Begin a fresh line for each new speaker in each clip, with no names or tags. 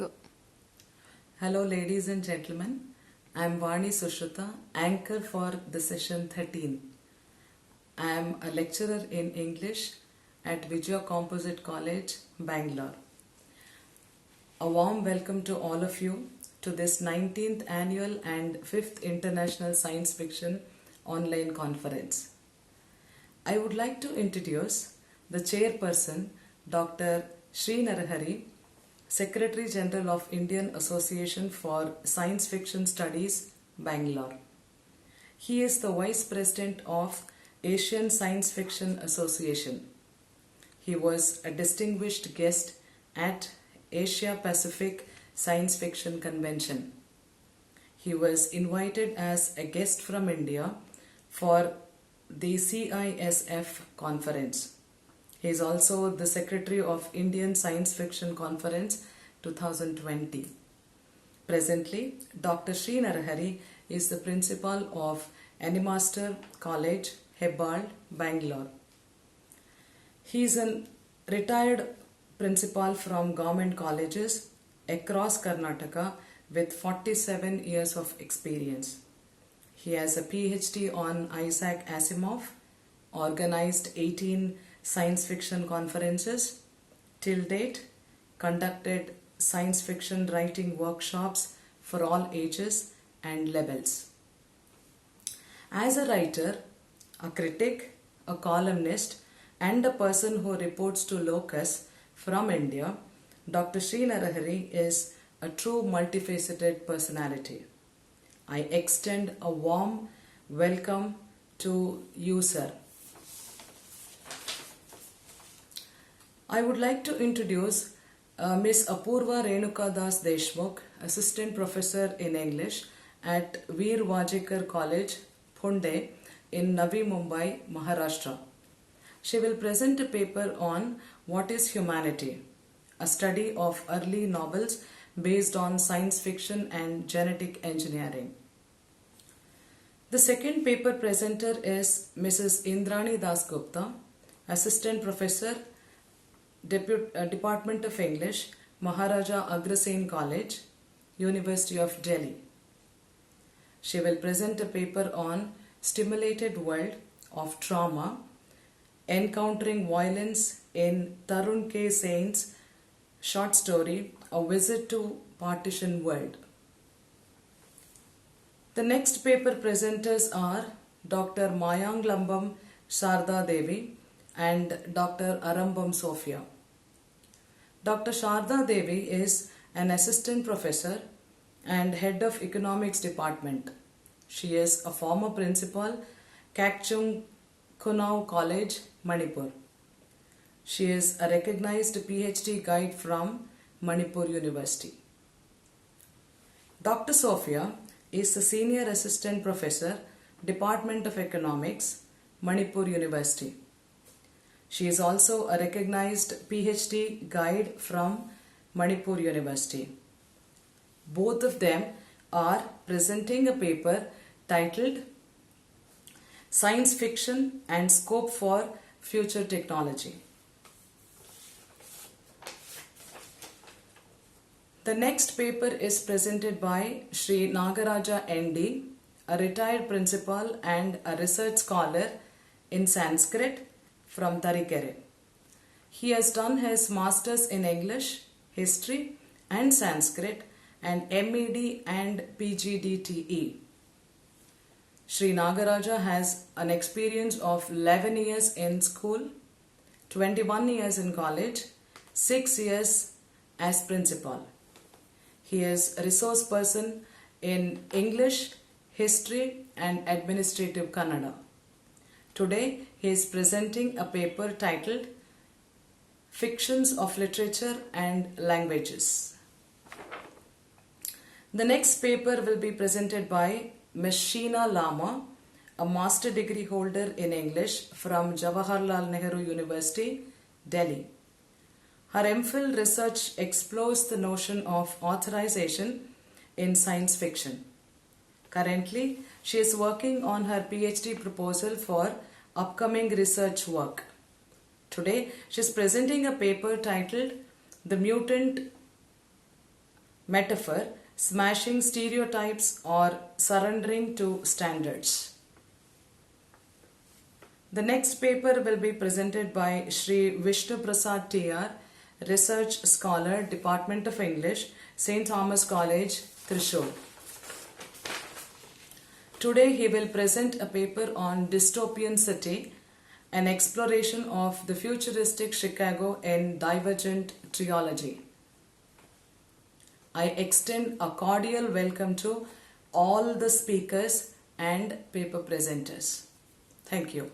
Go.
Hello ladies and gentlemen, I am Vani Sushrutha, anchor for the session 13. I am a lecturer in English at Vijaya Composite College, Bangalore. A warm welcome to all of you to this 19th annual and 5th International Science Fiction online conference. I would like to introduce the Chairperson, Dr.Srinarahari, Secretary General of Indian Association for Science Fiction Studies, Bangalore. He is the Vice President of Asian Science Fiction Association. He was a distinguished guest at Asia Pacific Science Fiction Convention. He was invited as a guest from India for the CISF conference. He is also the Secretary of Indian Science Fiction Conference 2020. Presently, Dr. Srinarahari is the Principal of Animaster College, Hebbal, Bangalore. He is a retired principal from government colleges across Karnataka with 47 years of experience. He has a PhD on Isaac Asimov, organized 18 science fiction conferences till date, conducted science fiction writing workshops for all ages and levels. As a writer, a critic, a columnist, and a person who reports to Locus from India, Dr. Srinarahari is a true multifaceted personality. I extend a warm welcome to you, sir. I would like to introduce Ms. Apurva Renuka Das Deshmukh, Assistant Professor in English at Veer Vajekar College, Pune in Navi Mumbai, Maharashtra. She will present a paper on What is Humanity, a study of early novels based on science fiction and genetic engineering. The second paper presenter is Mrs. Indrani Das Gupta, Assistant Professor, Department of English, Maharaja Agrasen College, University of Delhi. She will present a paper on Stimulated World of Trauma, Encountering Violence in Tarun K. Sain's short story, A Visit to Partition World. The next paper presenters are Dr. Mayanglambam Sharda Devi and Dr. Arambam Sophia. Dr. Sharda Devi is an assistant professor and head of economics department. She is a former principal, Kakchung Kunau College, Manipur. She is a recognized PhD guide from Manipur University. Dr. Sophia is a senior assistant professor, Department of Economics, Manipur University. She is also a recognized PhD guide from Manipur University. Both of them are presenting a paper titled Science Fiction and Scope for Future Technology. The next paper is presented by Sri Nagaraja ND, a retired principal and a research scholar in Sanskrit from Tarikere. He has done his Masters in English, History and Sanskrit and MED and PGDTE. Sri Nagaraja has an experience of 11 years in school, 21 years in college, 6 years as principal. He is a resource person in English, History and Administrative Kannada. Today, he is presenting a paper titled Fictions of Literature and Languages. The next paper will be presented by Ms. Sheena Lama, a master degree holder in English from Jawaharlal Nehru University, Delhi. Her MPhil research explores the notion of authorization in science fiction. Currently, she is working on her PhD proposal for upcoming research work. Today, she is presenting a paper titled The Mutant Metaphor: smashing stereotypes or surrendering to standards. The next paper will be presented by Shri Vishnu Prasad TR, Research Scholar, Department of English, St. Thomas College, Thrissur. Today he will present a paper on Dystopian City, an exploration of the futuristic Chicago in Divergent Trilogy. I extend a cordial welcome to all the speakers and paper presenters. Thank you.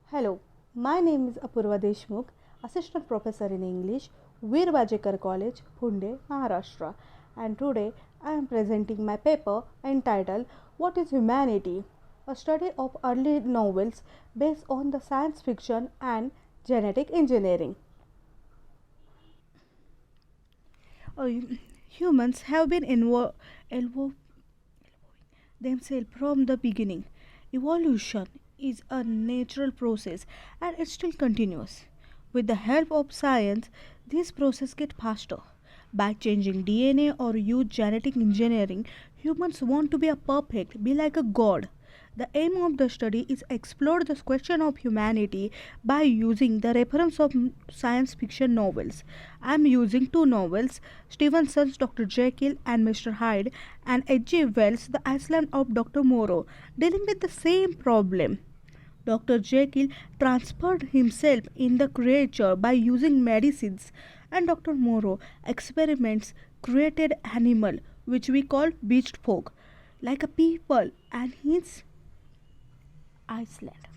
Hello, my name is Apurva Deshmukh, Assistant Professor in English, Veer Vajekar College, Punde, Maharashtra, and today I am presenting my paper entitled What is Humanity? A study of early novels based on the science fiction and genetic engineering. Humans have been evolving themselves from the beginning. Evolution is a natural process and it still continues. With the help of science, this process gets faster. By changing DNA or use genetic engineering, humans want to be a perfect, be like a god. The aim of the study is explore this question of humanity by using the reference of science fiction novels. I am using two novels, Stevenson's Dr. Jekyll and Mr. Hyde and H.G. Wells' The Island of Dr. Moreau, dealing with the same problem. Dr. Jekyll transferred himself in the creature by using medicines, and Dr. Moreau experiments created animal which we call beast folk, like a people and his Iceland.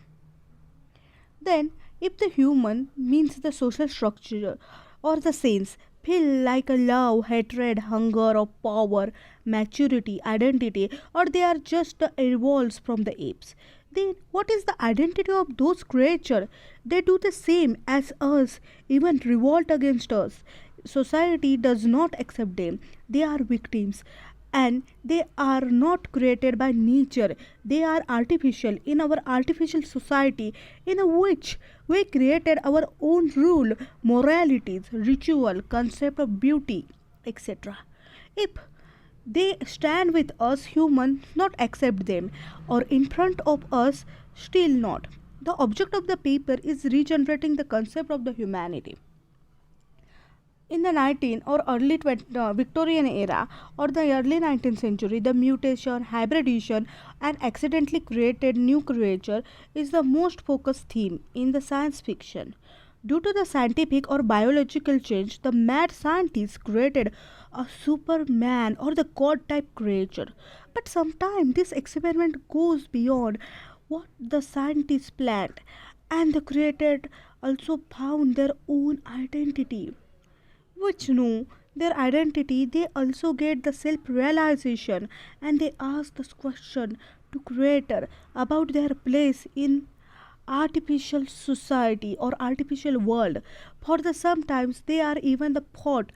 Then, if the human means the social structure or the sense feel like a love, hatred, hunger, or power, maturity, identity, or they are just the evolves from the apes, then what is the identity of those creatures? They do the same as us, even revolt against us. Society does not accept them. They are victims and they are not created by nature. They are artificial in our artificial society in which we created our own rule, moralities, ritual, concept of beauty, etc. If they stand with us, humans not accept them, or in front of us, still not. The object of the paper is regenerating the concept of the humanity. In the 19th or early Victorian era or the early 19th century, the mutation, hybridization, and accidentally created new creature is the most focused theme in the science fiction. Due to the scientific or biological change, the mad scientists created a superman or the god type creature. But sometimes this experiment goes beyond what the scientists planned, and the created also found their own identity. Which know their identity, they also get the self realization and they ask this question to creator about their place in artificial society or artificial world. For the sometimes they are even the thought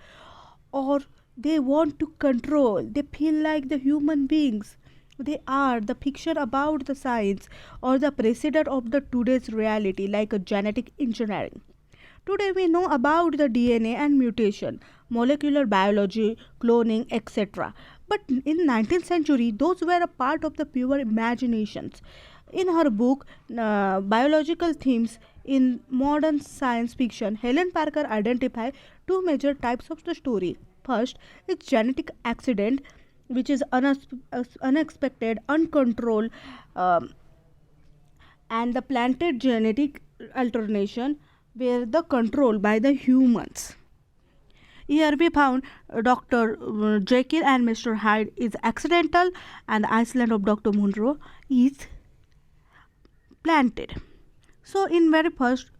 or they want to control, they feel like the human beings. They are the fiction about the science or the precedent of the today's reality like a genetic engineering. Today we know about the DNA and mutation, molecular biology, cloning, etc. But in 19th century, those were a part of the pure imaginations. In her book, Biological Themes in Modern Science Fiction, Helen Parker identified two major types of the story. First is genetic accident, which is unexpected, uncontrolled, and the planted genetic alternation were the control by the humans. Here we found Dr. Jekyll and Mr. Hyde is accidental and the Iceland of Dr. Monroe is planted. So in very first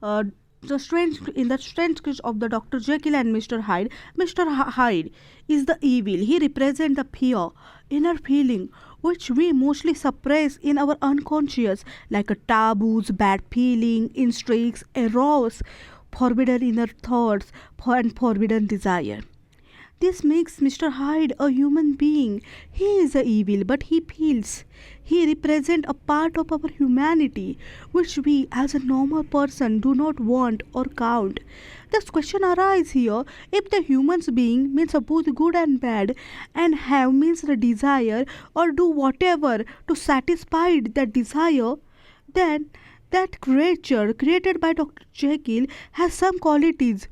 the strange case of the Dr. Jekyll and Mr. Hyde, Mr. Hyde is the evil. He represents the fear, inner feeling which we mostly suppress in our unconscious, like a taboos, bad feeling, instincts, eros, forbidden inner thoughts, and forbidden desire. This makes Mr. Hyde a human being. He is a evil, but he feels. He represents a part of our humanity which we as a normal person do not want or count. This question arises here: if the humans being means both good and bad, and have means the desire or do whatever to satisfy that desire, then that creature created by Dr. Jekyll has some qualities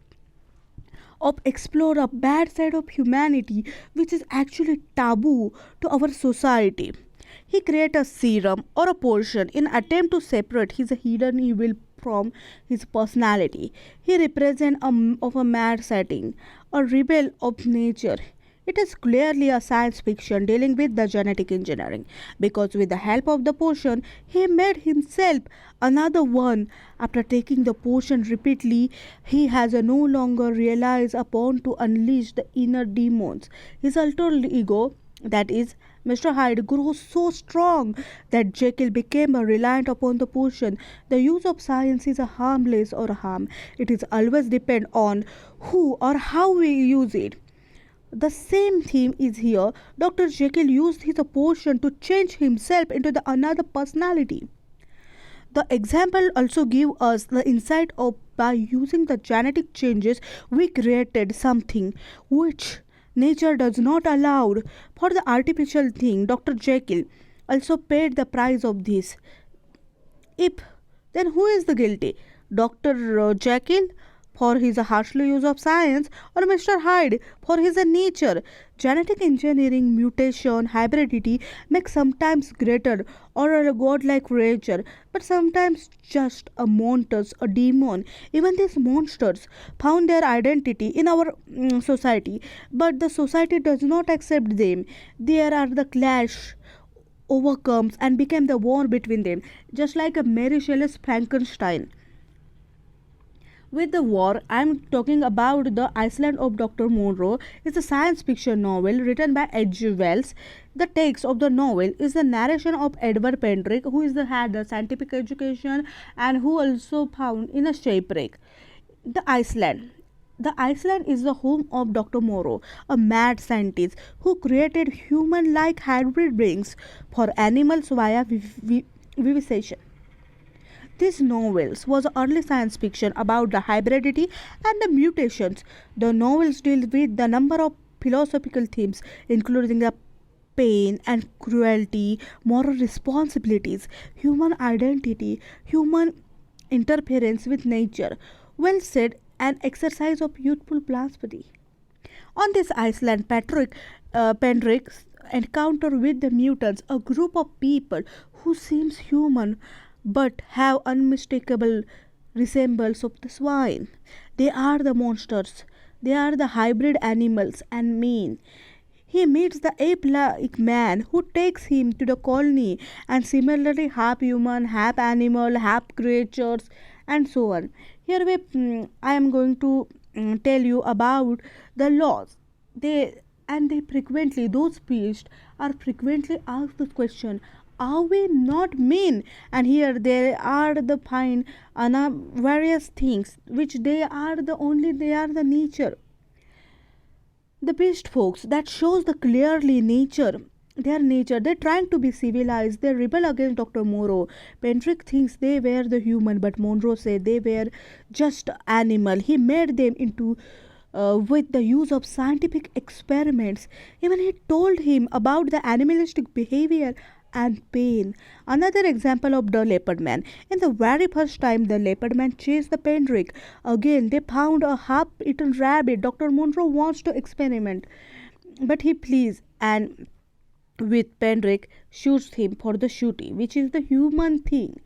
of explore a bad side of humanity which is actually taboo to our society. He creates a serum or a potion in attempt to separate his hidden evil from his personality. He represents of a mad setting, a rebel of nature. It is clearly a science fiction dealing with the genetic engineering, because with the help of the potion, he made himself another one. After taking the potion repeatedly, he has no longer realized upon to unleash the inner demons. His alter ego, that is, Mr. Hyde, grows so strong that Jekyll became a reliant upon the potion. The use of science is a harmless or harm. It is always depend on who or how we use it. The same theme is here. Dr. Jekyll used his potion to change himself into the another personality. The example also give us the insight of by using the genetic changes we created something which nature does not allow. For the artificial thing, Dr. Jekyll also paid the price of this. If then who is the guilty? Dr. Jekyll for his harshly use of science, or Mr. Hyde for his nature. Genetic engineering, mutation, hybridity make sometimes greater or a godlike creature, but sometimes just a monsters, a demon. Even these monsters found their identity in our society, but the society does not accept them. There are the clash overcomes and became the war between them, just like a Mary Shelley's Frankenstein. With the war, I am talking about The Iceland of Dr. Monroe. It's a science fiction novel written by H.G. Wells. The text of the novel is the narration of Edward Pendrick, who is had the scientific education and who also found in a shipwreck. The Iceland. The Iceland is the home of Dr. Monroe, a mad scientist who created human-like hybrid beings for animals via vivisection. These novels was early science fiction about the hybridity and the mutations. The novels deal with the number of philosophical themes, including the pain and cruelty, moral responsibilities, human identity, human interference with nature. Well said, an exercise of youthful blasphemy. On this island, Pendrick's encounter with the mutants, a group of people who seems human but have unmistakable resemblance of the swine. They are the monsters. They are the hybrid animals and mean. He meets the ape-like man who takes him to the colony, and similarly half human, half animal, half creatures, and so on. Here I am going to tell you about the laws. They frequently, those priests are frequently asked the question, are we not mean? And here there are the fine various things which they are the nature. The beast folks that shows the clearly nature, their nature. They're trying to be civilized. They rebel against Dr. Monroe. Pendrick thinks they were the human, but Monroe said they were just animal. He made them into with the use of scientific experiments. Even he told him about the animalistic behavior and pain. Another example of the leopard man. In the very first time the leopard man chased the Pendrick, again they found a half-eaten rabbit. Dr. Monroe wants to experiment, but he pleads and with Pendrick shoots him for the shooting, which is the human thing.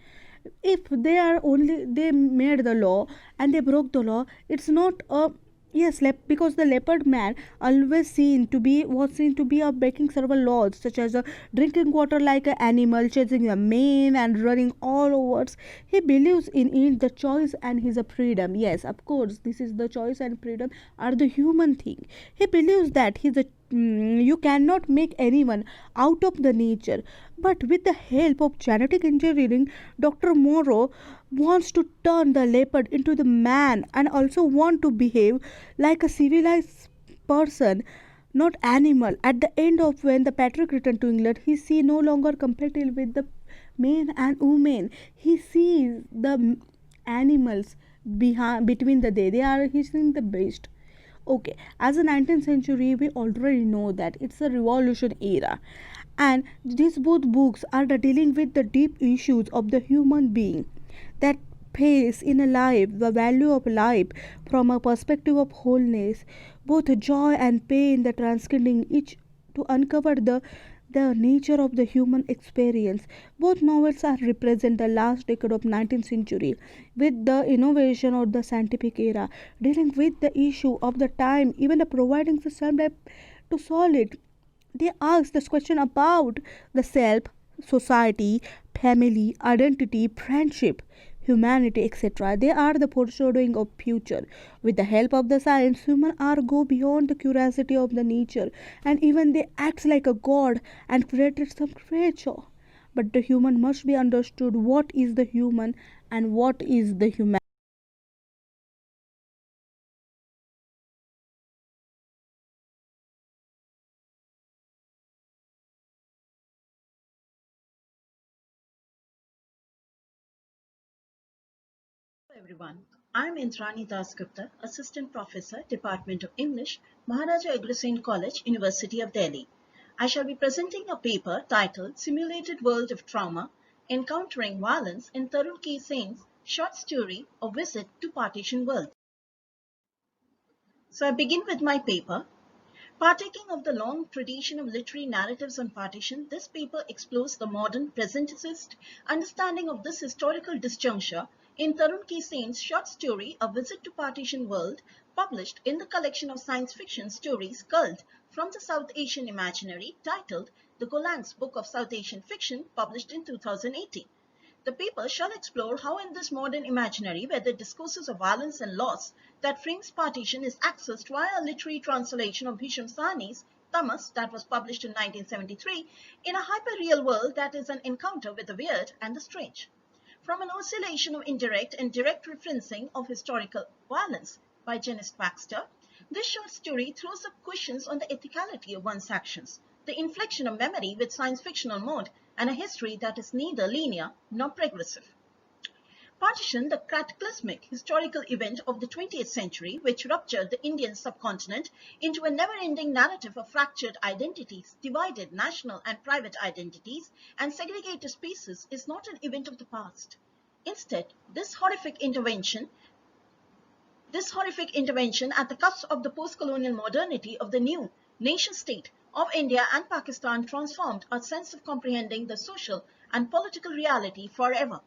If they are only they made the law and they broke the law, it's not a yes, because the leopard man always seen to be a breaking several laws, such as drinking water like an animal, chasing the mane, and running all over. He believes in it, the choice and his freedom. Yes, of course, this is the choice and freedom are the human thing. He believes that you cannot make anyone out of the nature, but with the help of genetic engineering, Dr. Monroe wants to turn the leopard into the man and also want to behave like a civilized person, not animal. At the end of when the Patrick returned to England, he see no longer compatible with the men and women. He sees the animals behind between the they are he's in the best. Okay, as a 19th century, we already know that it's a revolution era, and these both books are the dealing with the deep issues of the human being that face in a life, the value of life from a perspective of wholeness, both joy and pain, the transcending each to uncover the nature of the human experience. Both novels are represent the last decade of 19th century with the innovation of the scientific era, dealing with the issue of the time, even providing the subject to solve it. They ask this question about the self, society, family, identity, friendship, humanity, etc. They are the foreshadowing of future. With the help of the science, human are go beyond the curiosity of the nature, and even they act like a god and created some creature. But the human must be understood what is the human and what is the human.
Hello everyone, I'm Indrani Dasgupta, Assistant Professor, Department of English, Maharaja Agrasen College, University of Delhi. I shall be presenting a paper titled Simulated World of Trauma, Encountering Violence in Tarun K. Sen's short story, A Visit to Partition World. So I begin with my paper. Partaking of the long tradition of literary narratives on partition, this paper explores the modern, presentist understanding of this historical disjuncture in Tarun K. Sen's short story, A Visit to Partition World, published in the collection of science fiction stories culled from the South Asian Imaginary, titled The Golang's Book of South Asian Fiction, published in 2018. The paper shall explore how in this modern imaginary where the discourses of violence and loss that frames partition is accessed via a literary translation of Hisham Sahni's Tamas that was published in 1973 in a hyper-real world that is an encounter with the weird and the strange. From an oscillation of indirect and direct referencing of historical violence by Janice Baxter, this short story throws up questions on the ethicality of one's actions, the inflection of memory with science fictional mode, and a history that is neither linear nor progressive. Partition, the cataclysmic historical event of the 20th century, which ruptured the Indian subcontinent into a never-ending narrative of fractured identities, divided national and private identities, and segregated spaces, is not an event of the past. Instead, this horrific intervention at the cusp of the post-colonial modernity of the new nation-state of India and Pakistan transformed our sense of comprehending the social and political reality forever.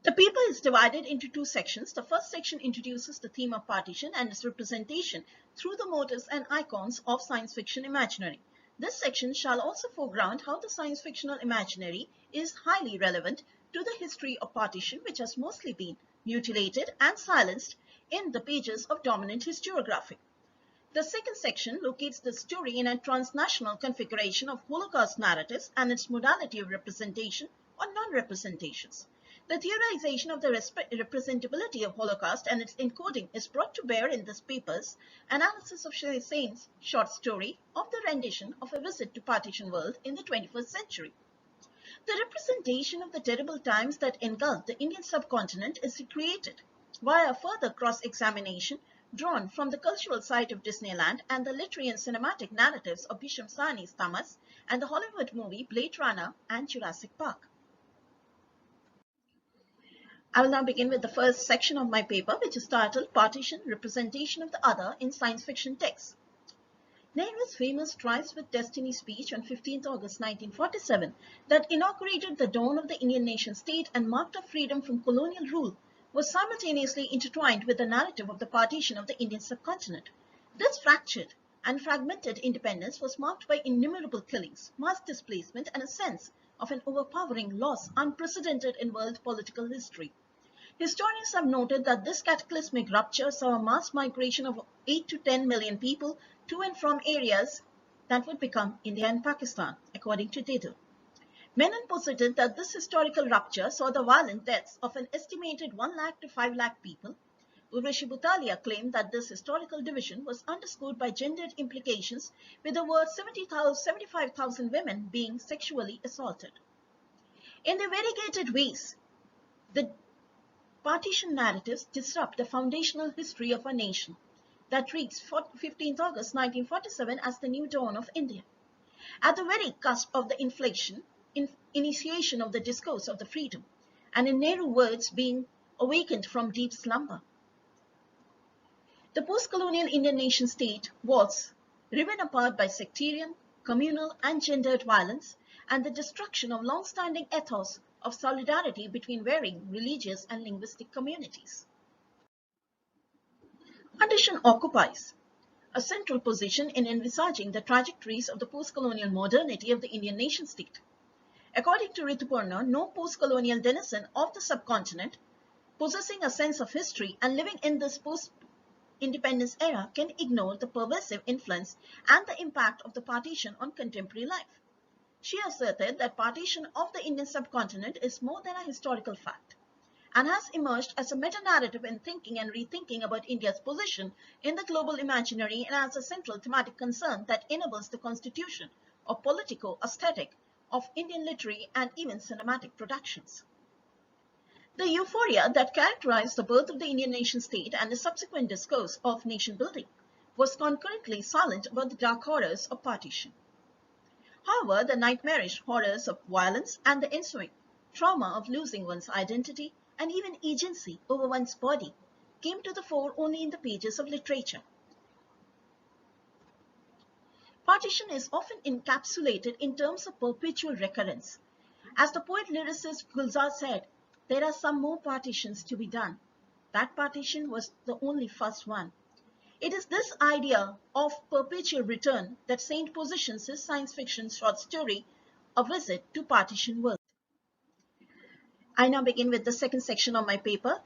The paper is divided into two sections. The first section introduces the theme of partition and its representation through the motives and icons of science fiction imaginary. This section shall also foreground how the science fictional imaginary is highly relevant to the history of partition, which has mostly been mutilated and silenced in the pages of dominant historiography. The second section locates the story in a transnational configuration of Holocaust narratives and its modality of representation or non-representations. The theorization of the representability of Holocaust and its encoding is brought to bear in this paper's analysis of Sen's short story of the rendition of A Visit to Partition World in the 21st century. The representation of the terrible times that engulfed the Indian subcontinent is recreated via further cross-examination drawn from the cultural site of Disneyland and the literary and cinematic narratives of Hisham Sahni's Tamas and the Hollywood movie Blade Runner and Jurassic Park. I will now begin with the first section of my paper, which is titled Partition, Representation of the Other in Science Fiction Texts. Nehru's famous Tries with Destiny speech on 15th August 1947 that inaugurated the dawn of the Indian nation-state and marked off freedom from colonial rule was simultaneously intertwined with the narrative of the partition of the Indian subcontinent. This fractured and fragmented independence was marked by innumerable killings, mass displacement, and a sense of an overpowering loss unprecedented in world political history. Historians have noted that this cataclysmic rupture saw a mass migration of 8 to 10 million people to and from areas that would become India and Pakistan, according to data. Menon posited that this historical rupture saw the violent deaths of an estimated 1 lakh to 5 lakh people, Urvashi Butalia claimed that this historical division was underscored by gendered implications, with over 75,000 women being sexually assaulted. In their variegated ways, the partition narratives disrupt the foundational history of a nation that reads 15th August 1947 as the new dawn of India. At the very cusp of the initiation of the discourse of the freedom, and in Nehru words, being awakened from deep slumber. The post-colonial Indian nation state was riven apart by sectarian, communal and gendered violence and the destruction of long-standing ethos of solidarity between varying religious and linguistic communities. Partition occupies a central position in envisaging the trajectories of the post-colonial modernity of the Indian nation state. According to Rituparna, no post-colonial denizen of the subcontinent possessing a sense of history and living in this post-independence era can ignore the pervasive influence and the impact of the partition on contemporary life. She asserted that partition of the Indian subcontinent is more than a historical fact and has emerged as a meta-narrative in thinking and rethinking about India's position in the global imaginary and as a central thematic concern that enables the constitution or politico-aesthetic of Indian literary and even cinematic productions. The euphoria that characterized the birth of the Indian nation state and the subsequent discourse of nation building was concurrently silent about the dark horrors of partition. However, the nightmarish horrors of violence and the ensuing trauma of losing one's identity and even agency over one's body came to the fore only in the pages of literature. Partition is often encapsulated in terms of perpetual recurrence. As the poet-lyricist Gulzar said, there are some more partitions to be done. That partition was the only first one. It is this idea of perpetual return that Saint positions his science fiction short story, A Visit to Partition World. I now begin with the second section of my paper,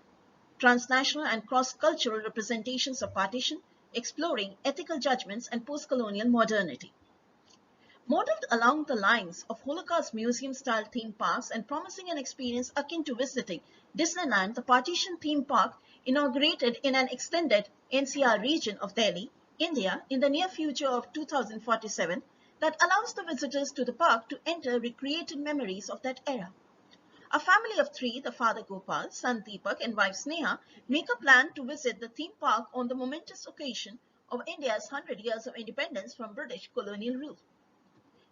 Transnational and Cross-Cultural Representations of Partition, Exploring Ethical Judgments and Post-Colonial Modernity. Modeled along the lines of Holocaust Museum-style theme parks and promising an experience akin to visiting Disneyland, the Partition Theme Park, inaugurated in an extended NCR region of Delhi, India, in the near future of 2047, that allows the visitors to the park to enter recreated memories of that era. A family of three, the father Gopal, son Deepak and wife Sneha, make a plan to visit the theme park on the momentous occasion of India's 100 years of independence from British colonial rule.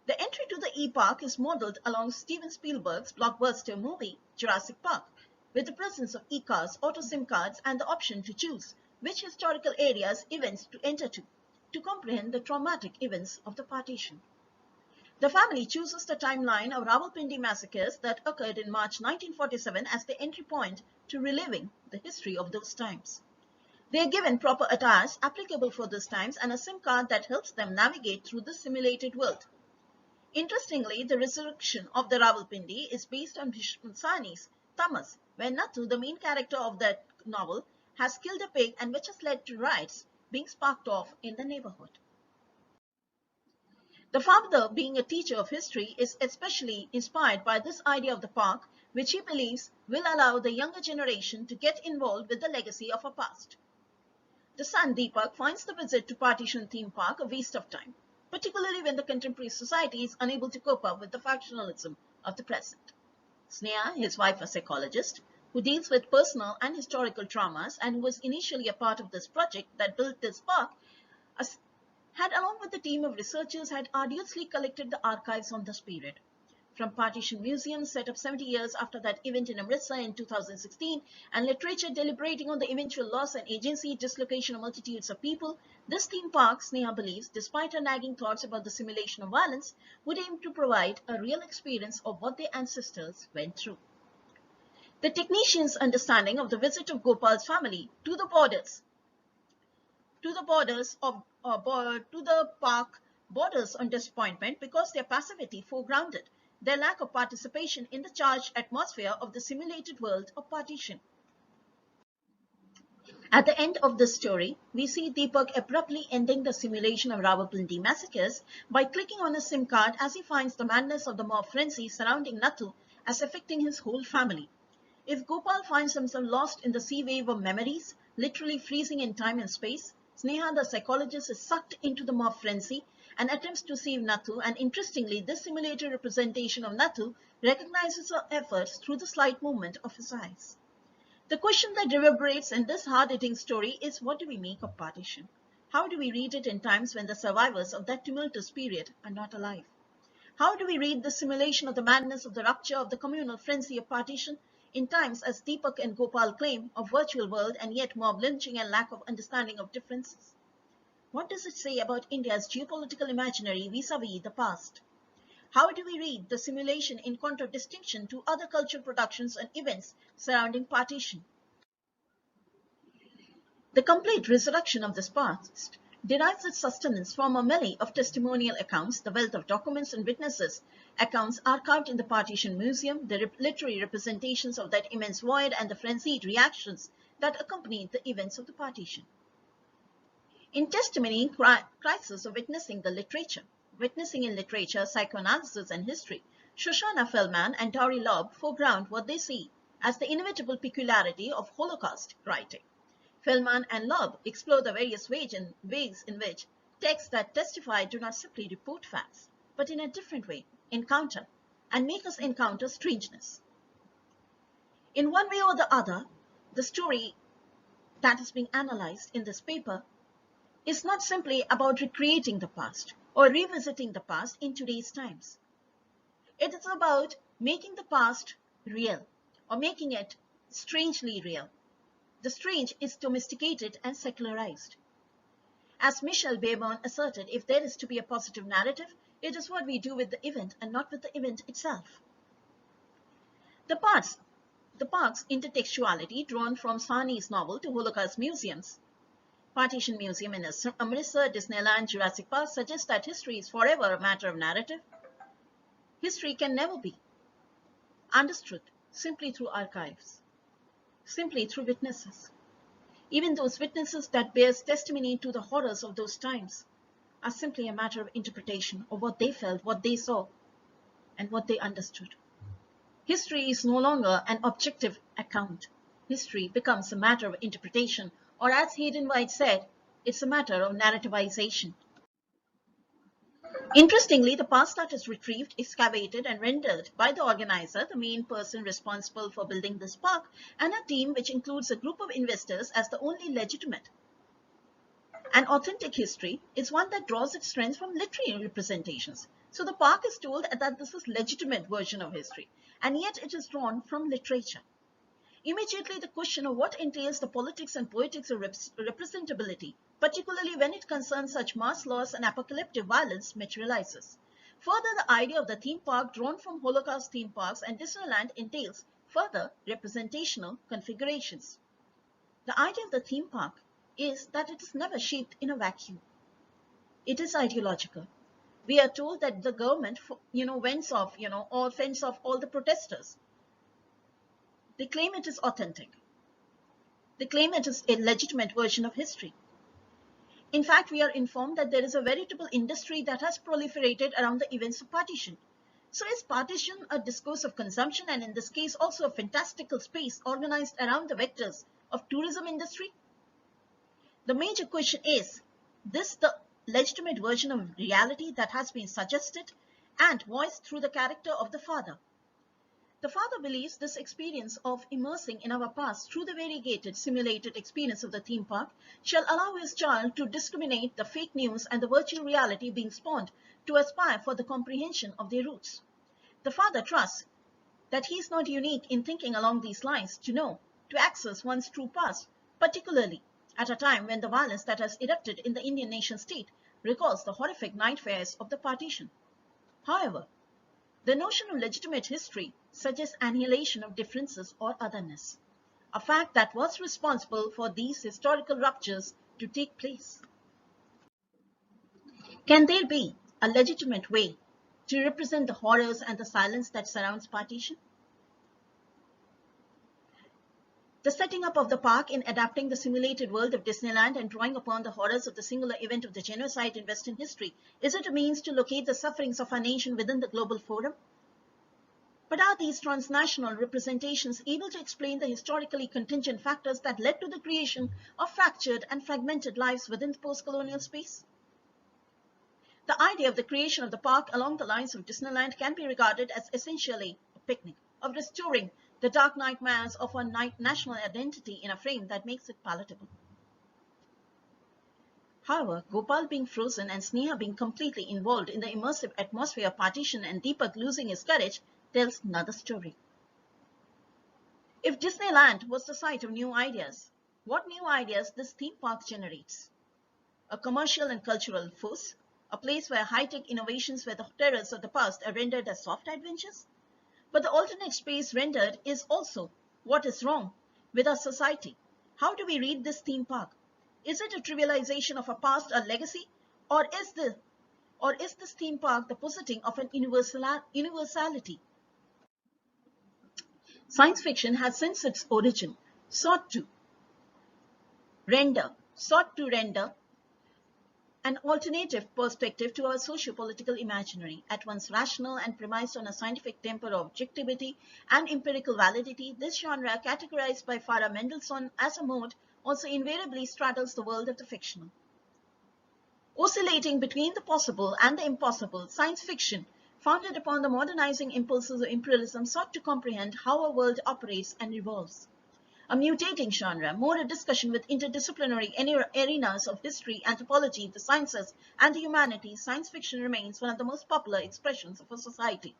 The entry to the E-Park is modeled along Steven Spielberg's blockbuster movie Jurassic Park, with the presence of e-cars, auto SIM cards, and the option to choose which historical areas events to enter to comprehend the traumatic events of the partition. The family chooses the timeline of Rawalpindi massacres that occurred in March 1947 as the entry point to reliving the history of those times. They are given proper attires applicable for those times and a SIM card that helps them navigate through the simulated world. Interestingly, the resurrection of the Rawalpindi is based on Bhishma Sani's Tamas, where Nathu, the main character of that novel, has killed a pig and which has led to riots being sparked off in the neighborhood. The father, being a teacher of history, is especially inspired by this idea of the park, which he believes will allow the younger generation to get involved with the legacy of our past. The son, Deepak, finds the visit to Partition Theme Park a waste of time, particularly when the contemporary society is unable to cope up with the factionalism of the present. Sneha, his wife, a psychologist, who deals with personal and historical traumas and who was initially a part of this project that built this park, had, along with a team of researchers, had arduously collected the archives on this period. From Partition Museum, set up 70 years after that event in Amritsar in 2016, and literature deliberating on the eventual loss and agency dislocation of multitudes of people, this theme park, Sneha believes, despite her nagging thoughts about the simulation of violence, would aim to provide a real experience of what their ancestors went through. The technicians' understanding of the visit of Gopal's family to the park borders on disappointment because their passivity foregrounded their lack of participation in the charged atmosphere of the simulated world of partition. At the end of this story, we see Deepak abruptly ending the simulation of Rawalpindi massacres by clicking on a SIM card as he finds the madness of the mob frenzy surrounding Nathu as affecting his whole family. If Gopal finds himself lost in the sea wave of memories, literally freezing in time and space. Sneha, the psychologist, is sucked into the mob frenzy and attempts to save Nathu, and interestingly, this simulated representation of Nathu recognizes her efforts through the slight movement of his eyes. The question that reverberates in this hard-hitting story is, what do we make of partition? How do we read it in times when the survivors of that tumultuous period are not alive? How do we read the simulation of the madness of the rupture of the communal frenzy of partition in times, as Deepak and Gopal claim, of virtual world and yet mob lynching and lack of understanding of differences? What does it say about India's geopolitical imaginary vis-a-vis the past? How do we read the simulation in contradistinction to other cultural productions and events surrounding partition? The complete resurrection of this past derives its sustenance from a melee of testimonial accounts, the wealth of documents and witnesses, accounts archived in the Partition Museum, the literary representations of that immense void, and the frenzied reactions that accompanied the events of the partition. In testimony, crisis of witnessing the literature, witnessing in literature, psychoanalysis, and history, Shoshana Feldman and Tori Loeb foreground what they see as the inevitable peculiarity of Holocaust writing. Feldman and Loeb explore the various ways in which texts that testify do not simply report facts, but in a different way encounter and make us encounter strangeness. In one way or the other, the story that is being analyzed in this paper is not simply about recreating the past or revisiting the past in today's times. It is about making the past real, or making it strangely real. The strange is domesticated and secularized. As Michel Beerbohm asserted, if there is to be a positive narrative, it is what we do with the event and not with the event itself. The park's intertextuality, drawn from Sahni's novel to Holocaust museums, Partition Museum in Amritsar, Disneyland, Jurassic Park, suggests that history is forever a matter of narrative. History can never be understood simply through archives, simply through witnesses. Even those witnesses that bears testimony to the horrors of those times are simply a matter of interpretation of what they felt, what they saw, and what they understood. History is no longer an objective account. History becomes a matter of interpretation, or as Hayden White said, it's a matter of narrativization. Interestingly, the past art is retrieved, excavated, and rendered by the organizer, the main person responsible for building this park, and a team which includes a group of investors as the only legitimate. An authentic history is one that draws its strength from literary representations. So the park is told that this is legitimate version of history, and yet it is drawn from literature. Immediately, the question of what entails the politics and poetics of representability, particularly when it concerns such mass loss and apocalyptic violence, materializes. Further, the idea of the theme park drawn from Holocaust theme parks and Disneyland entails further representational configurations. The idea of the theme park is that it is never shaped in a vacuum. It is ideological. We are told that the government, fends off all the protesters. They claim it is authentic. They claim it is a legitimate version of history. In fact, we are informed that there is a veritable industry that has proliferated around the events of partition. So is partition a discourse of consumption, and in this case also a fantastical space organized around the vectors of tourism industry? The major question is this the legitimate version of reality that has been suggested and voiced through the character of the father? The father believes this experience of immersing in our past through the variegated simulated experience of the theme park shall allow his child to discriminate the fake news and the virtual reality being spawned to aspire for the comprehension of their roots. The father trusts that he is not unique in thinking along these lines to access one's true past, particularly at a time when the violence that has erupted in the Indian nation state recalls the horrific nightmares of the partition. However, the notion of legitimate history suggests annihilation of differences or otherness, a fact that was responsible for these historical ruptures to take place. Can there be a legitimate way to represent the horrors and the silence that surrounds partition? The setting up of the park in adapting the simulated world of Disneyland and drawing upon the horrors of the singular event of the genocide in Western history, is it a means to locate the sufferings of our nation within the global forum? But are these transnational representations able to explain the historically contingent factors that led to the creation of fractured and fragmented lives within the post-colonial space? The idea of the creation of the park along the lines of Disneyland can be regarded as essentially a picnic, of restoring the dark nightmares of our national identity in a frame that makes it palatable. However, Gopal being frozen and Sneha being completely involved in the immersive atmosphere of partition and Deepak losing his courage tells another story. If Disneyland was the site of new ideas, what new ideas this theme park generates? A commercial and cultural force, a place where high-tech innovations where the terrors of the past are rendered as soft adventures? But the alternate space rendered is also what is wrong with our society. How do we read this theme park? Is it a trivialization of a past, a legacy, or is this theme park the positing of an universality? Science fiction has since its origin sought to render an alternative perspective to our socio-political imaginary, at once rational and premised on a scientific temper of objectivity and empirical validity. This genre, categorized by Farah Mendelssohn as a mode, also invariably straddles the world of the fictional. Oscillating between the possible and the impossible, science fiction, founded upon the modernizing impulses of imperialism, sought to comprehend how our world operates and evolves. A mutating genre, more a discussion with interdisciplinary arenas of history, anthropology, the sciences, and the humanities, science fiction remains one of the most popular expressions of a society.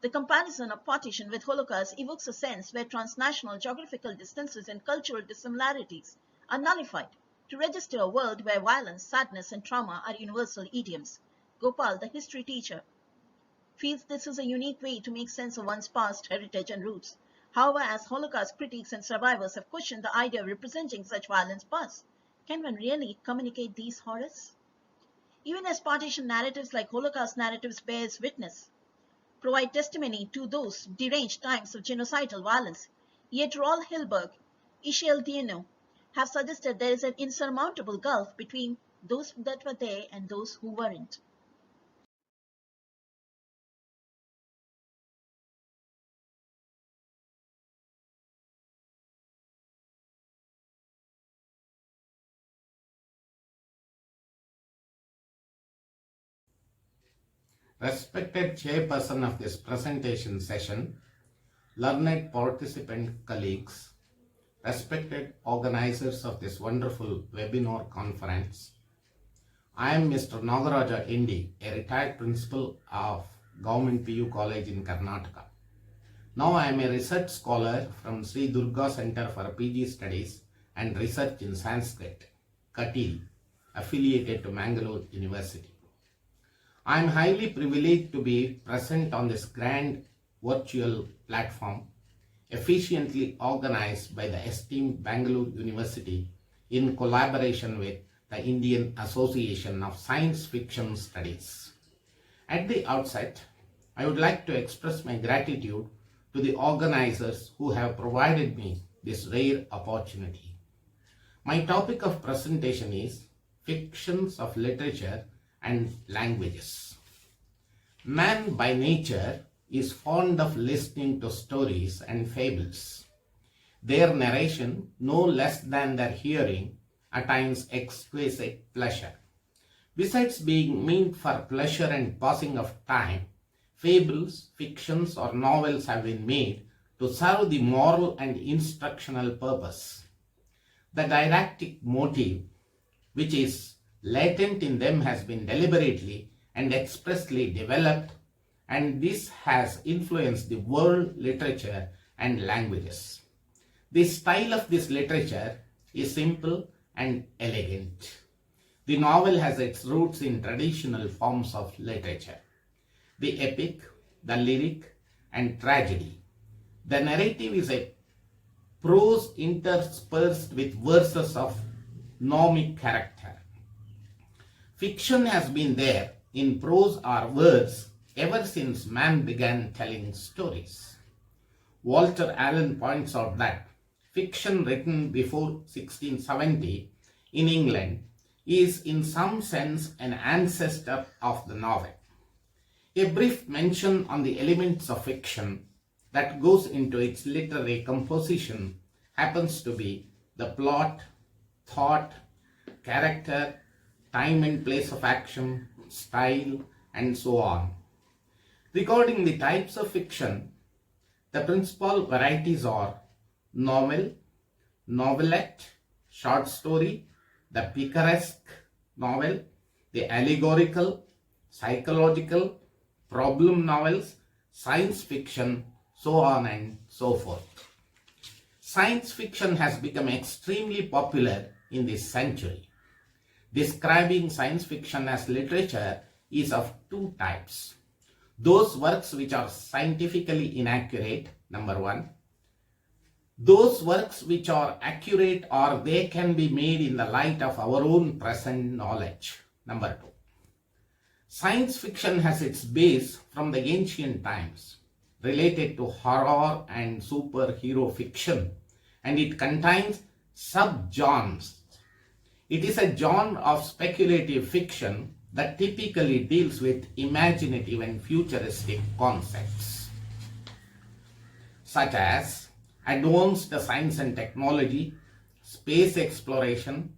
The comparison of partition with Holocaust evokes a sense where transnational geographical distances and cultural dissimilarities are nullified to register a world where violence, sadness, and trauma are universal idioms. Gopal, the history teacher, feels this is a unique way to make sense of one's past, heritage, and roots. However, as Holocaust critics and survivors have questioned the idea of representing such violence past, can one really communicate these horrors? Even as partition narratives like Holocaust narratives bears witness, provide testimony to those deranged times of genocidal violence, yet Raul Hilberg, Ishel Dieno have suggested there is an insurmountable gulf between those that were there and those who weren't.
Respected Chairperson of this presentation session, learned participant colleagues, respected organizers of this wonderful webinar conference, I am Mr. Nagaraja Indi, a retired principal of Government PU College in Karnataka. Now I am a research scholar from Sri Durga Center for PG Studies and Research in Sanskrit, Katil, affiliated to Mangalore University. I am highly privileged to be present on this grand virtual platform, efficiently organized by the esteemed Bangalore University in collaboration with the Indian Association of Science Fiction Studies. At the outset, I would like to express my gratitude to the organizers who have provided me this rare opportunity. My topic of presentation is Fictions of Literature and Languages. Man by nature is fond of listening to stories and fables. Their narration, no less than their hearing, attains exquisite pleasure. Besides being meant for pleasure and passing of time, fables, fictions, or novels have been made to serve the moral and instructional purpose. The didactic motive, which is latent in them, has been deliberately and expressly developed, and this has influenced the world literature and languages. The style of this literature is simple and elegant. The novel has its roots in traditional forms of literature: the epic, the lyric, and tragedy. The narrative is a prose interspersed with verses of gnomic character. Fiction has been there in prose or words ever since man began telling stories. Walter Allen points out that fiction written before 1670 in England is in some sense an ancestor of the novel. A brief mention on the elements of fiction that goes into its literary composition happens to be the plot, thought, character, time and place of action, style, and so on. Regarding the types of fiction, the principal varieties are novel, novelette, short story, the picaresque novel, the allegorical, psychological, problem novels, science fiction, so on and so forth. Science fiction has become extremely popular in this century. Describing science fiction as literature is of two types. Those works which are scientifically inaccurate, number one. Those works which are accurate or they can be made in the light of our own present knowledge, number two. Science fiction has its base from the ancient times, related to horror and superhero fiction, and it contains subgenres. It is a genre of speculative fiction that typically deals with imaginative and futuristic concepts, such as advanced science and technology, space exploration,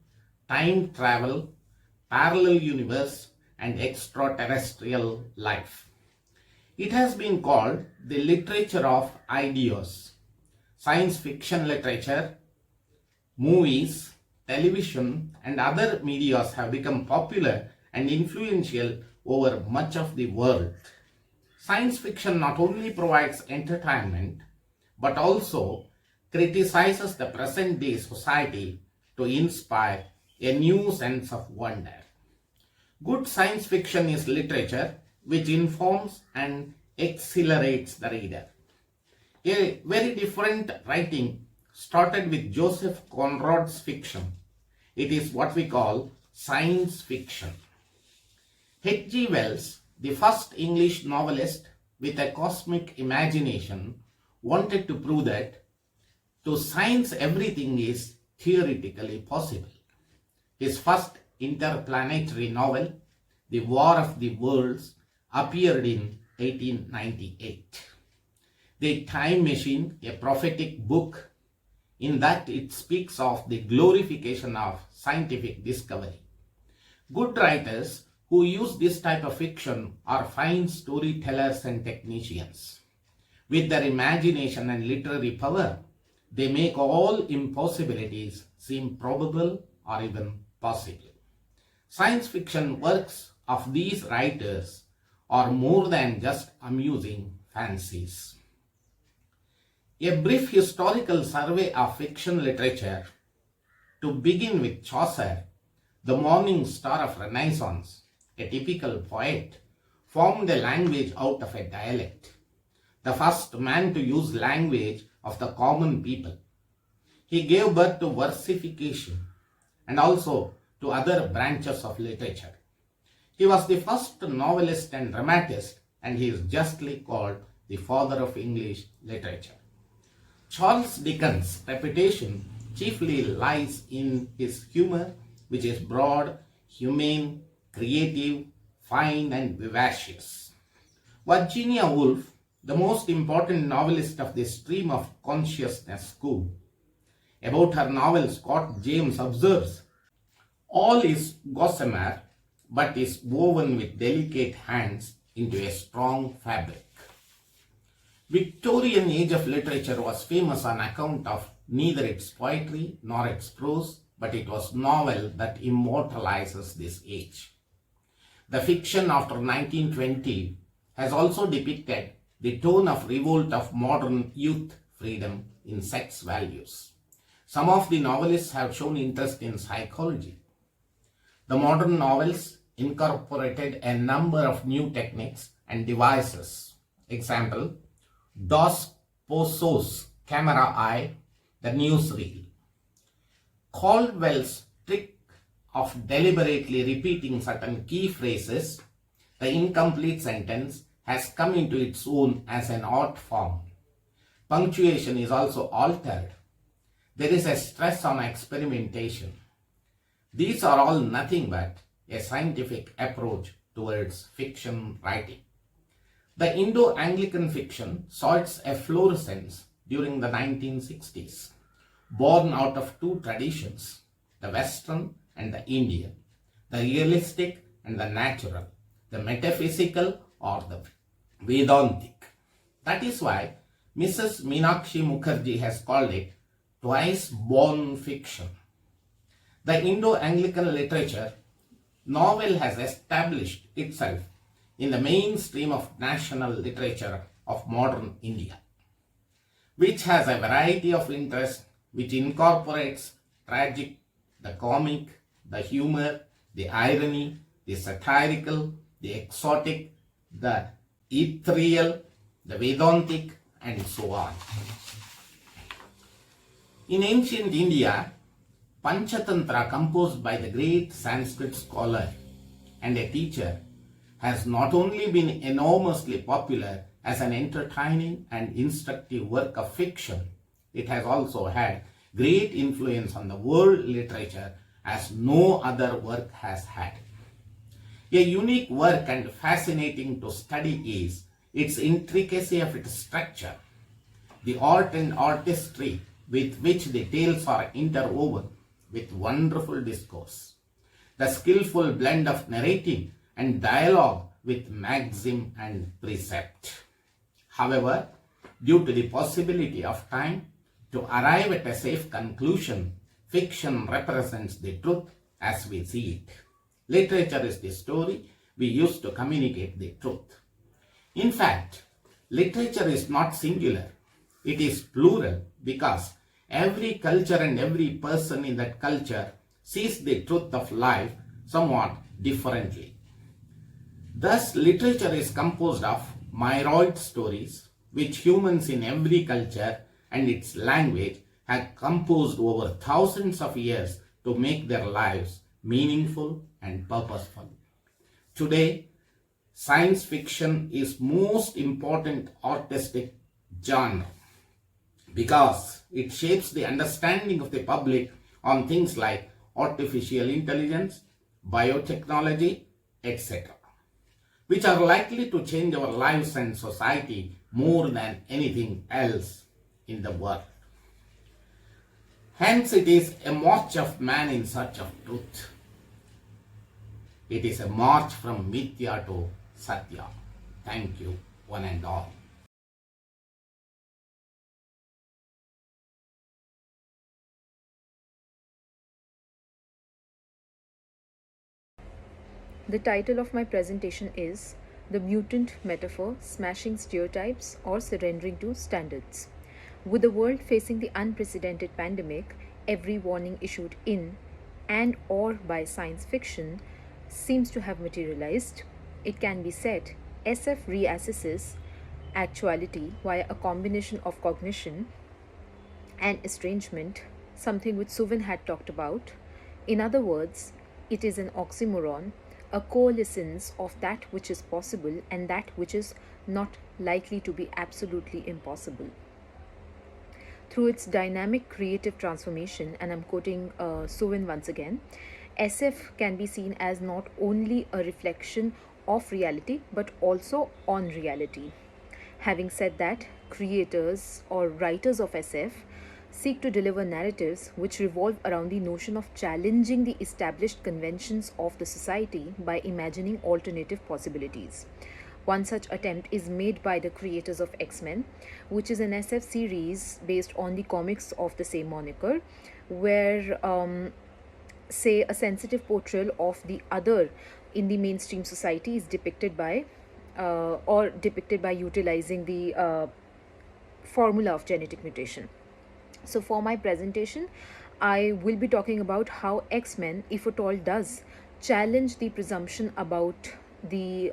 time travel, parallel universe, and extraterrestrial life. It has been called the literature of ideas. Science fiction literature, movies, television, and other medias have become popular and influential over much of the world. Science fiction not only provides entertainment, but also criticizes the present day society to inspire a new sense of wonder. Good science fiction is literature which informs and exhilarates the reader. A very different writing started with Joseph Conrad's fiction. It is what we call science fiction. H.G. Wells, the first English novelist with a cosmic imagination, wanted to prove that to science everything is theoretically possible. His first interplanetary novel, The War of the Worlds, appeared in 1898. The Time Machine, a prophetic book, in that it speaks of the glorification of scientific discovery. Good writers who use this type of fiction are fine storytellers and technicians. With their imagination and literary power, they make all impossibilities seem probable or even possible. Science fiction works of these writers are more than just amusing fancies. A brief historical survey of fiction literature, to begin with Chaucer, the morning star of Renaissance, a typical poet, formed a language out of a dialect, the first man to use language of the common people. He gave birth to versification and also to other branches of literature. He was the first novelist and dramatist, and he is justly called the father of English literature. Charles Dickens' reputation chiefly lies in his humor, which is broad, humane, creative, fine, and vivacious. Virginia Woolf, the most important novelist of the stream of consciousness school, about her novel Scott James observes, all is gossamer, but is woven with delicate hands into a strong fabric. Victorian age of literature was famous on account of neither its poetry nor its prose, but it was novel that immortalizes this age. The fiction after 1920 has also depicted the tone of revolt of modern youth freedom in sex values. Some of the novelists have shown interest in psychology. The modern novels incorporated a number of new techniques and devices. Example, Dos Pozos camera eye, the newsreel. Caldwell's trick of deliberately repeating certain key phrases, the incomplete sentence, has come into its own as an art form. Punctuation is also altered. There is a stress on experimentation. These are all nothing but a scientific approach towards fiction writing. The Indo-Anglican fiction saw its efflorescence during the 1960s, born out of two traditions, the Western and the Indian, the realistic and the natural, the metaphysical or the Vedantic. That is why Mrs. Meenakshi Mukherjee has called it twice born fiction. The Indo-Anglican literature novel has established itself in the mainstream of national literature of modern India, which has a variety of interests which incorporates tragic, the comic, the humor, the irony, the satirical, the exotic, the ethereal, the Vedantic, and so on. In ancient India, Panchatantra, composed by the great Sanskrit scholar and a teacher, has not only been enormously popular as an entertaining and instructive work of fiction, it has also had great influence on the world literature as no other work has had. A unique work and fascinating to study is its intricacy of its structure, the art and artistry with which the tales are interwoven with wonderful discourse, the skillful blend of narrative and dialogue with maxim and precept. However, due to the possibility of time to arrive at a safe conclusion, fiction represents the truth as we see it. Literature is the story we use to communicate the truth. In fact, literature is not singular, it is plural because every culture and every person in that culture sees the truth of life somewhat differently. Thus, literature is composed of myriad stories which humans in every culture and its language have composed over thousands of years to make their lives meaningful and purposeful. Today, science fiction is most important artistic genre because it shapes the understanding of the public on things like artificial intelligence, biotechnology, etc., which are likely to change our lives and society more than anything else in the world. Hence, it is a march of man in search of truth. It is a march from Mithya to Satya. Thank you, one and all.
The title of my presentation is The Mutant Metaphor, Smashing Stereotypes or Surrendering to Standards. With the world facing the unprecedented pandemic, every warning issued in and or by science fiction seems to have materialized. It can be said SF reassesses actuality via a combination of cognition and estrangement, something which Suvin had talked about. In other words, it is an oxymoron, a coalescence of that which is possible and that which is not likely to be absolutely impossible. Through its dynamic creative transformation, and I'm quoting Suvin once again, SF can be seen as not only a reflection of reality but also on reality. Having said that, creators or writers of SF seek to deliver narratives which revolve around the notion of challenging the established conventions of the society by imagining alternative possibilities. One such attempt is made by the creators of X-Men, which is an SF series based on the comics of the same moniker, where say a sensitive portrayal of the other in the mainstream society is depicted by utilizing the formula of genetic mutation. So for my presentation, I will be talking about how X-Men, if at all, does challenge the presumption about the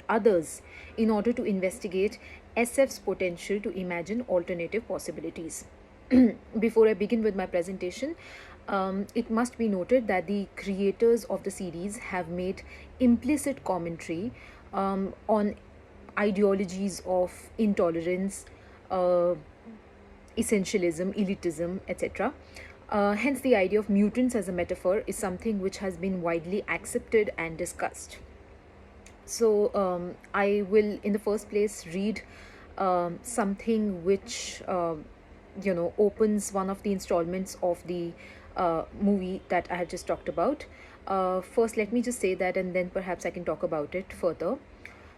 others in order to investigate SF's potential to imagine alternative possibilities. Before I begin with my presentation, it must be noted that the creators of the series have made implicit commentary on ideologies of intolerance, essentialism, elitism, etc. Hence, the idea of mutants as a metaphor is something which has been widely accepted and discussed. So I will, in the first place, read something which opens one of the installments of the movie that I had just talked about. First, let me just say that, and then perhaps I can talk about it further.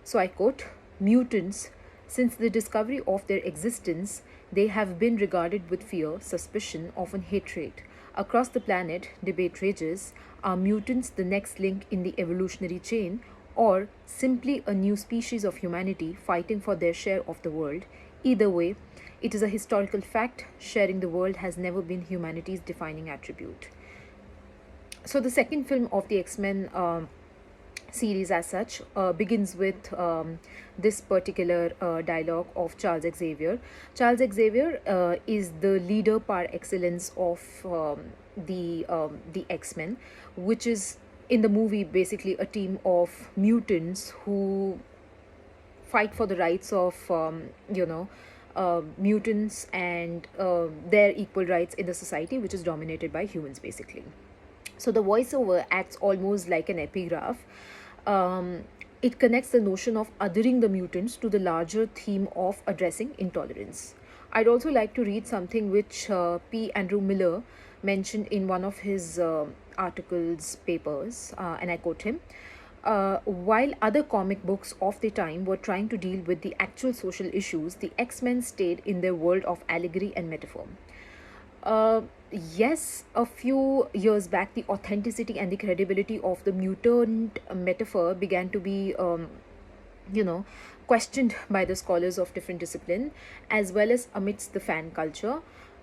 So I quote, "Mutants, since the discovery of their existence, they have been regarded with fear, suspicion, often hatred. Across the planet, debate rages: are mutants the next link in the evolutionary chain, or simply a new species of humanity fighting for their share of the world? Either way, it is a historical fact: sharing the world has never been humanity's defining attribute." So the second film of the X-Men series as such begins with this particular dialogue of Charles Xavier. Charles Xavier is the leader par excellence of the X-Men, which is in the movie basically a team of mutants who fight for the rights of mutants and their equal rights in the society which is dominated by humans basically. So the voiceover acts almost like an epigraph. Um, it connects the notion of othering the mutants to the larger theme of addressing intolerance. I'd also like to read something which P. Andrew Miller mentioned in one of his articles, papers, and I quote him. While other comic books of the time were trying to deal with the actual social issues, the X-Men stayed in their world of allegory and metaphor. Uh, yes, a few years back, the authenticity and the credibility of the mutant metaphor began to be, you know, questioned by the scholars of different discipline, as well as amidst the fan culture,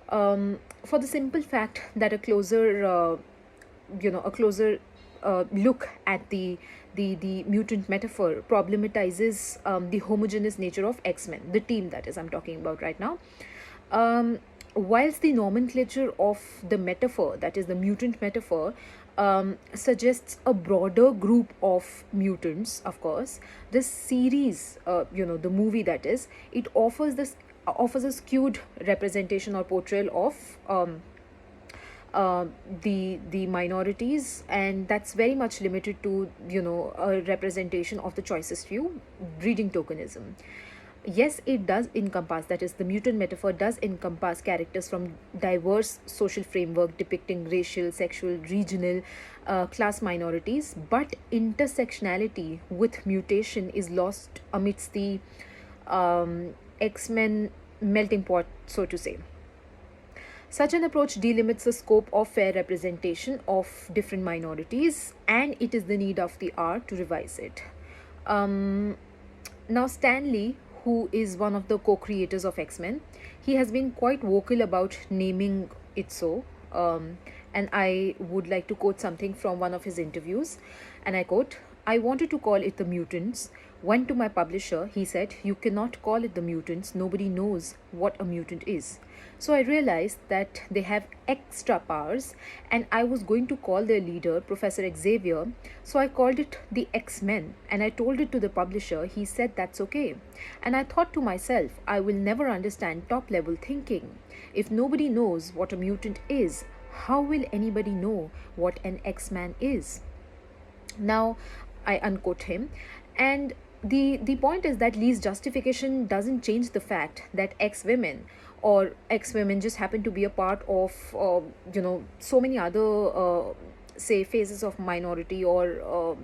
for the simple fact that a closer look at the mutant metaphor problematizes the homogeneous nature of X-Men, the team that is I'm talking about right now. Whilst the nomenclature of the metaphor, that is the mutant metaphor, suggests a broader group of mutants, of course, this series, the movie that is, it offers a skewed representation or portrayal of the minorities, and that's very much limited to a representation of the choicest few, breeding tokenism. Yes, it does encompass, that is the mutant metaphor does encompass characters from diverse social framework depicting racial, sexual, regional, class minorities, but intersectionality with mutation is lost amidst the X-Men melting pot, so to say. Such an approach delimits the scope of fair representation of different minorities, and it is the need of the hour to revise it. Um, Now, Stanley, who is one of the co creators of X-Men, he has been quite vocal about naming it so. And I would like to quote something from one of his interviews. And I quote, "I wanted to call it the Mutants. Went to my publisher. He said, 'You cannot call it the Mutants. Nobody knows what a mutant is.' So I realized that they have extra powers, and I was going to call their leader Professor Xavier. So I called it the X-Men, and I told it to the publisher. He said that's okay. And I thought to myself, I will never understand top level thinking. If nobody knows what a mutant is, how will anybody know what an X-Man is?" Now, I unquote him. And the point is that Lee's justification doesn't change the fact that ex women just happen to be a part of so many other say phases of minority, or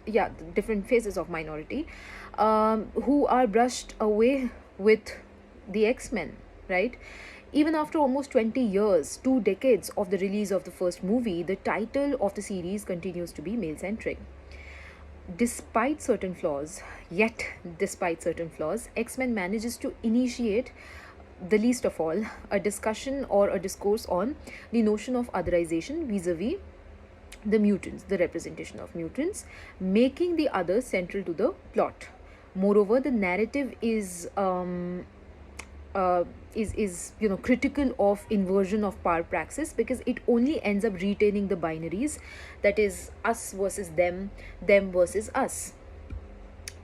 yeah, different phases of minority, who are brushed away with the X-Men, right? Even after almost 20 years, 2 decades of the release of the first movie, the title of the series continues to be male centric. Despite certain flaws, despite certain flaws, X-Men manages to initiate, the least of all, a discussion or a discourse on the notion of otherization vis-a-vis the mutants, the representation of mutants, making the others central to the plot. Moreover, the narrative is critical of inversion of power praxis, because it only ends up retaining the binaries, that is us versus them versus us.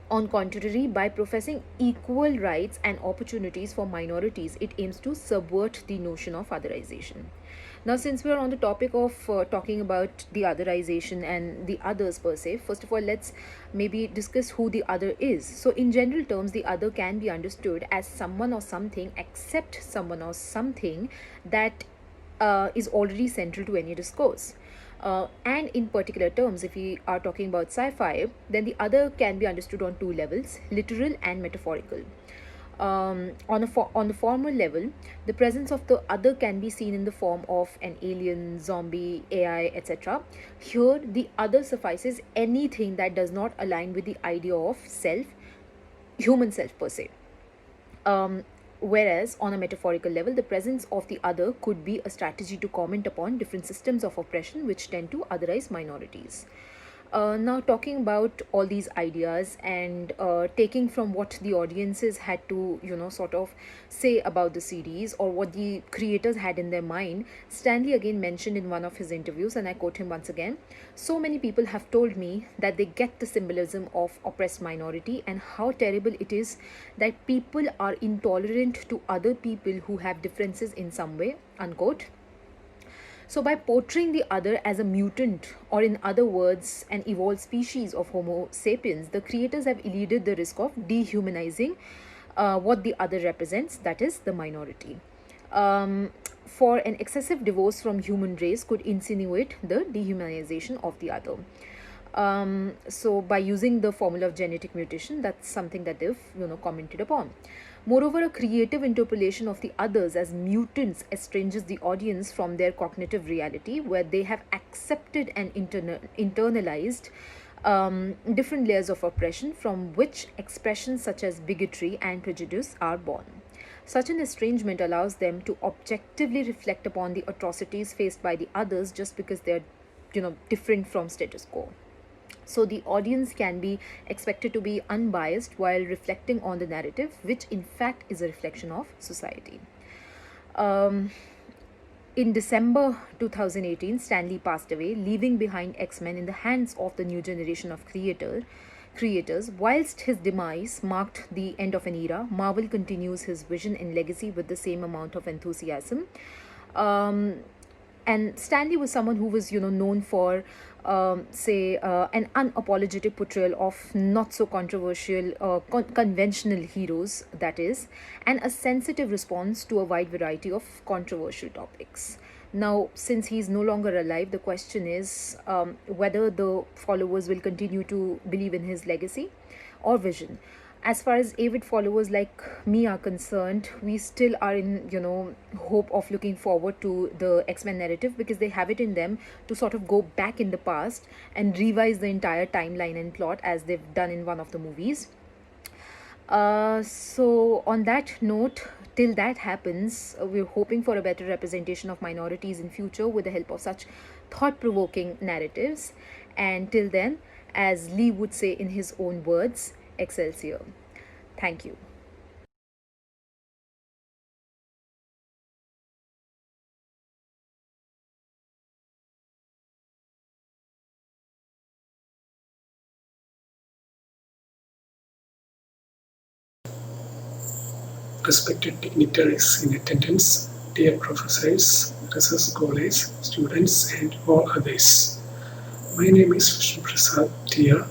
On contrary, by professing equal rights and opportunities for minorities, it aims to subvert the notion of otherization. Now, since we're on the topic of talking about the otherization and the others per se, first of all, let's maybe discuss who the other is. So, in general terms, the other can be understood as someone or something except someone or something that is already central to any discourse. And in particular terms, if we are talking about sci fi, then the other can be understood on two levels, literal and metaphorical. On the former level, the presence of the other can be seen in the form of an alien, zombie, AI, etc. Here, the other suffices anything that does not align with the idea of self, human self per se. Um, Whereas, on a metaphorical level, the presence of the other could be a strategy to comment upon different systems of oppression which tend to otherize minorities. Now, talking about all these ideas and taking from what the audiences had to, sort of say about the series or what the creators had in their mind, Stanley again mentioned in one of his interviews, and I quote him once again: "So many people have told me that they get the symbolism of oppressed minority and how terrible it is that people are intolerant to other people who have differences in some way," unquote. So, by portraying the other as a mutant, or in other words, an evolved species of Homo sapiens, the creators have eluded the risk of dehumanizing what the other represents, that is, the minority. For an excessive divorce from human race could insinuate the dehumanization of the other. So by using the formula of genetic mutation, that's something that they've commented upon. Moreover, a creative interpolation of the others as mutants estranges the audience from their cognitive reality, where they have accepted and internalized different layers of oppression from which expressions such as bigotry and prejudice are born. Such an estrangement allows them to objectively reflect upon the atrocities faced by the others just because they're different from status quo. So the audience can be expected to be unbiased while reflecting on the narrative, which in fact is a reflection of society. Um, in December 2018, Stanley passed away, leaving behind X-Men in the hands of the new generation of creators. Whilst his demise marked the end of an era, Marvel continues his vision and legacy with the same amount of enthusiasm. Um, and Stanley was someone who was, known for, say, an unapologetic portrayal of not so controversial, conventional heroes, that is, and a sensitive response to a wide variety of controversial topics. Now, since he's no longer alive, the question is whether the followers will continue to believe in his legacy or vision. As far as avid followers like me are concerned, we still are in, hope of looking forward to the X-Men narrative, because they have it in them to sort of go back in the past and revise the entire timeline and plot as they've done in one of the movies. So on that note, till that happens, we're hoping for a better representation of minorities in future with the help of such thought-provoking narratives. And till then, as Lee would say in his own words, Excelsior. Thank you.
Respected dignitaries in attendance, dear professors, research scholars, students, and all others. My name is Sushrutha here,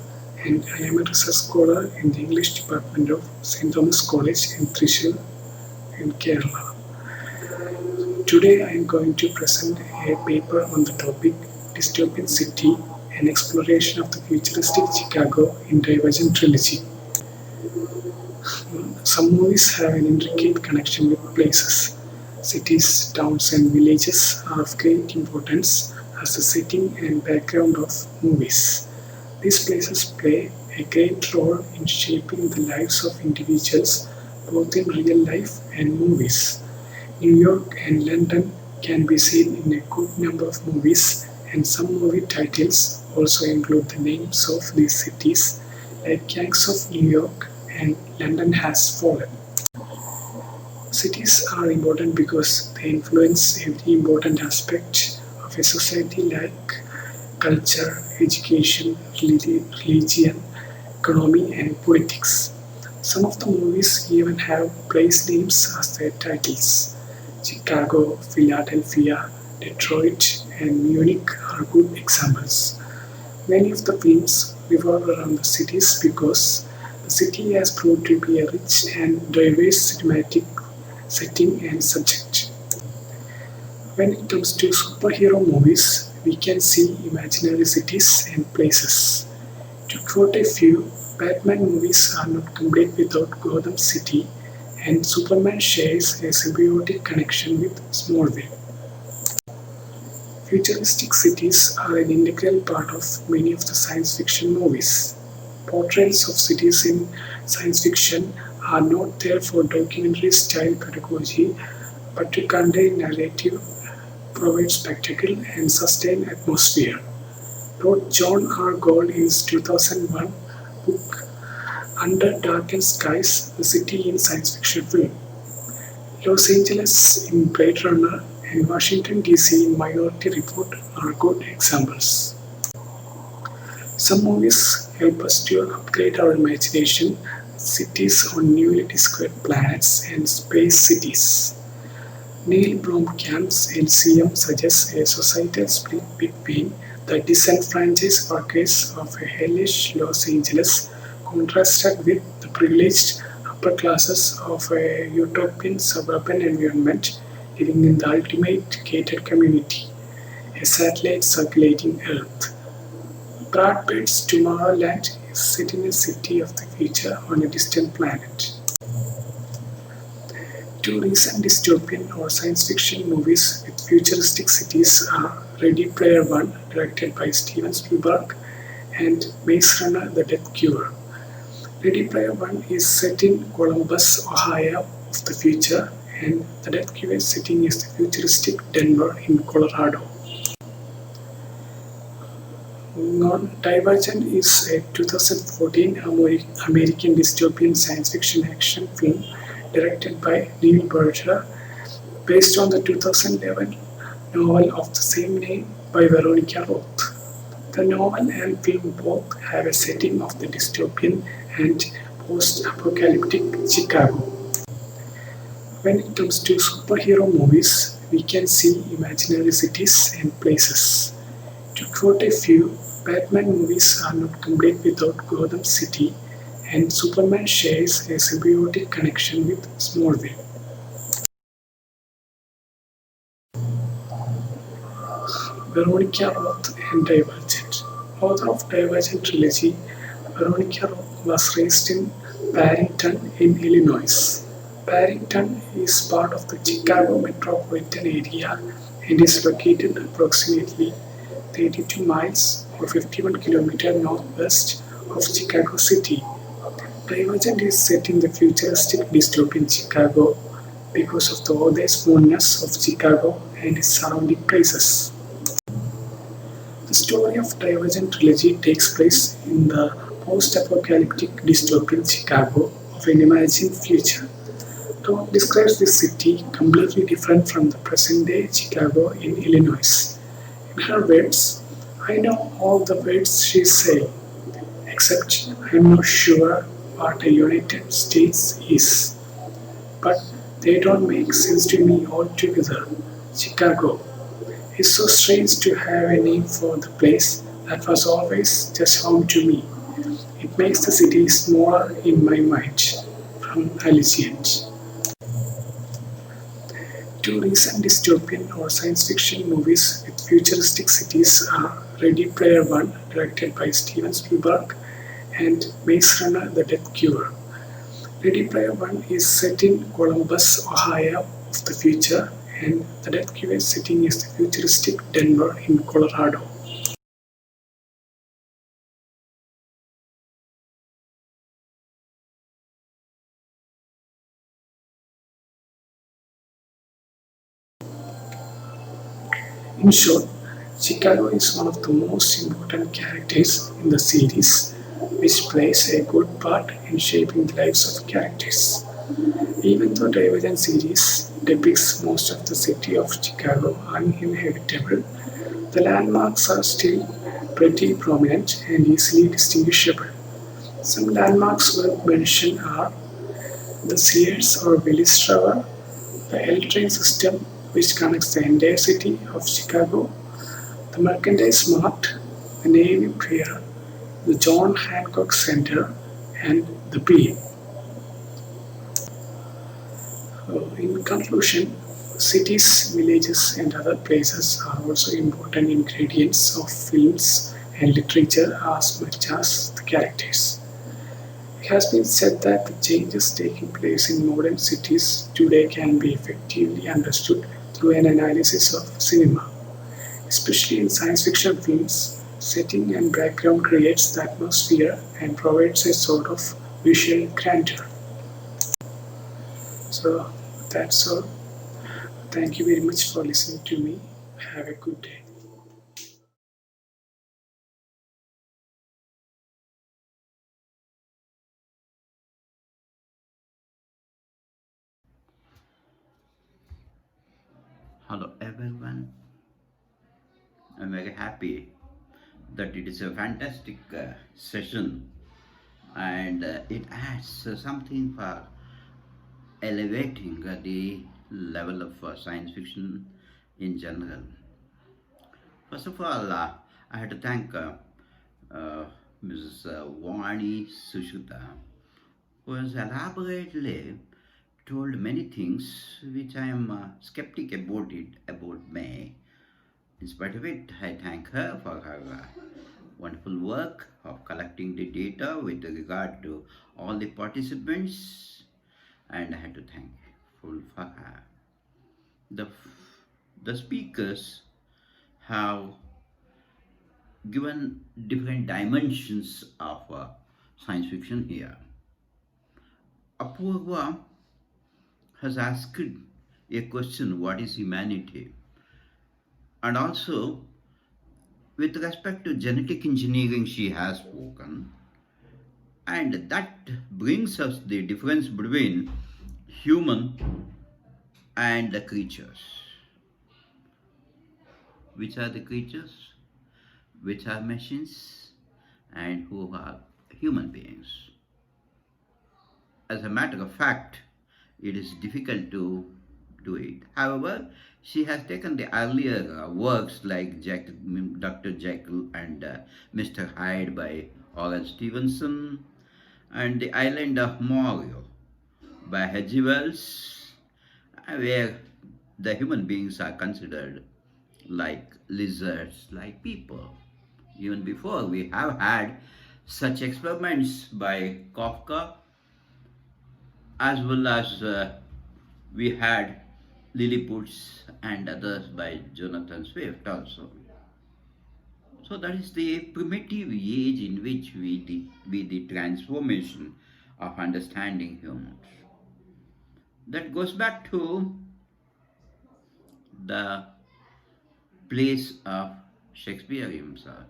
and I am a research scholar in the English department of St. Thomas College in Thrissur, in Kerala. Today I am going to present a paper on the topic Dystopian City, an exploration of the futuristic Chicago in Divergent Trilogy. Some movies have an intricate connection with places. Cities, towns, and villages are of great importance as the setting and background of movies. These places play a great role in shaping the lives of individuals, both in real life and movies. New York and London can be seen in a good number of movies, and some movie titles also include the names of these cities, like Gangs of New York and London Has Fallen. Cities are important because they influence every important aspect of a society, like culture, education, religion, economy, and politics. Some of the movies even have place names as their titles: Chicago, Philadelphia, Detroit, and Munich are good examples. Many of the films revolve around the cities because the city has proved to be a rich and diverse cinematic setting and subject. When it comes to superhero movies, we can see imaginary cities and places. To quote a few, Batman movies are not complete without Gotham City, and Superman shares a symbiotic connection with Smallville. Futuristic cities are an integral part of many of the science fiction movies. Portrayals of cities in science fiction are not there for documentary style pedagogy but to convey narrative, provide spectacle, and sustain atmosphere. Wrote John R. Gold in his 2001 book Under Darkened Skies, the city in science fiction film. Los Angeles in Blade Runner and Washington DC in Minority Report are good examples. Some movies help us to upgrade our imagination, cities on newly discovered planets and space cities. Neil Blomkamp's LCM suggests a societal split between the disenfranchised workers of a hellish Los Angeles contrasted with the privileged upper classes of a utopian suburban environment living in the ultimate gated community, a satellite circulating Earth. Brad Pitt's Tomorrowland is set in a city of the future on a distant planet. Two recent dystopian or science fiction movies with futuristic cities are Ready Player One, directed by Steven Spielberg, and Maze Runner: The Death Cure. Ready Player One is set in Columbus, Ohio of the future, and The Death Cure setting is the futuristic Denver in Colorado. Divergent is a 2014 American dystopian science fiction action film directed by Neil Berger, based on the 2011 novel of the same name by Veronica Roth. The novel and film both have a setting of the dystopian and post-apocalyptic Chicago. When it comes to superhero movies, we can see imaginary cities and places. To quote a few, Batman movies are not complete without Gotham City, and Superman shares a symbiotic connection with Smallville. Veronica Roth and Divergent. Author of Divergent trilogy, Veronica Roth was raised in Barrington in Illinois. Barrington is part of the Chicago metropolitan area and is located approximately 32 miles or 51 kilometers northwest of Chicago City. Divergent is set in the futuristic dystopian Chicago because of the other smallness of Chicago and its surrounding places. The story of Divergent trilogy takes place in the post-apocalyptic dystopian Chicago of an imagined future. Roth describes this city completely different from the present-day Chicago in Illinois. In her words, I know all the words she says, except I'm not sure what a United States is. But they don't make sense to me altogether. Chicago. It's so strange to have a name for the place that was always just home to me. It makes the city smaller in my mind. From Allegiant. Two recent dystopian or science fiction movies with futuristic cities are Ready Player One, directed by Steven Spielberg, and Maze Runner: The Death Cure. Ready Player One is set in Columbus, Ohio of the future, and The Death Cure setting is the futuristic Denver in Colorado. In short, Chicago is one of the most important characters in the series, which plays a good part in shaping the lives of characters. Even though Divergent series depicts most of the city of Chicago uninhabitable, the landmarks are still pretty prominent and easily distinguishable. Some landmarks worth mention are the Sears or Willis Tower, the L train system which connects the entire city of Chicago, the Merchandise Mart, the Navy Pier, the John Hancock Center, and the Pier. In conclusion, cities, villages, and other places are also important ingredients of films and literature as much as the characters. It has been said that the changes taking place in modern cities today can be effectively understood through an analysis of cinema. Especially in science fiction films, setting and background creates the atmosphere and provides a sort of visual grandeur. So that's all. Thank you very much for listening to me. Have a good day.
Hello everyone. I'm very happy that it is a fantastic session and it adds something for elevating the level of science fiction in general. First of all, I had to thank Mrs. Vani Sushrutha, who has elaborately told many things which I am skeptic about me. In spite of it, I thank her for her wonderful work of collecting the data with regard to all the participants, and I had to thank full for her. The, the speakers have given different dimensions of science fiction here. Apurva has asked a question, what is humanity? And also, with respect to genetic engineering, she has spoken. And that brings us the difference between human and the creatures. Which are the creatures? Which are machines? And who are human beings? As a matter of fact, it is difficult to do it. However, she has taken the earlier works like Dr. Jekyll and Mr. Hyde by Oral Stevenson and The Island of Morio by H.G. Wells, where the human beings are considered like lizards, like people. Even before, we have had such experiments by Kafka, as well as we had Lilliput's and others by Jonathan Swift also. So that is the primitive age in which we did the transformation of understanding humans. That goes back to the place of Shakespeare himself.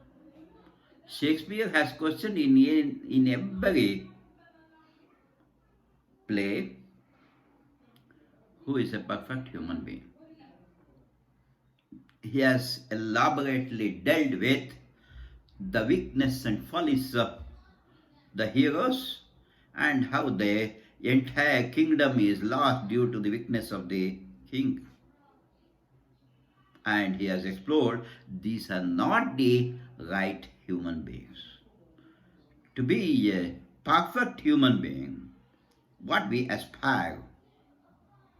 Shakespeare has questioned in every play who is a perfect human being. He has elaborately dealt with the weakness and follies of the heroes and how the entire kingdom is lost due to the weakness of the king. And he has explored these are not the right human beings. To be a perfect human being, what we aspire,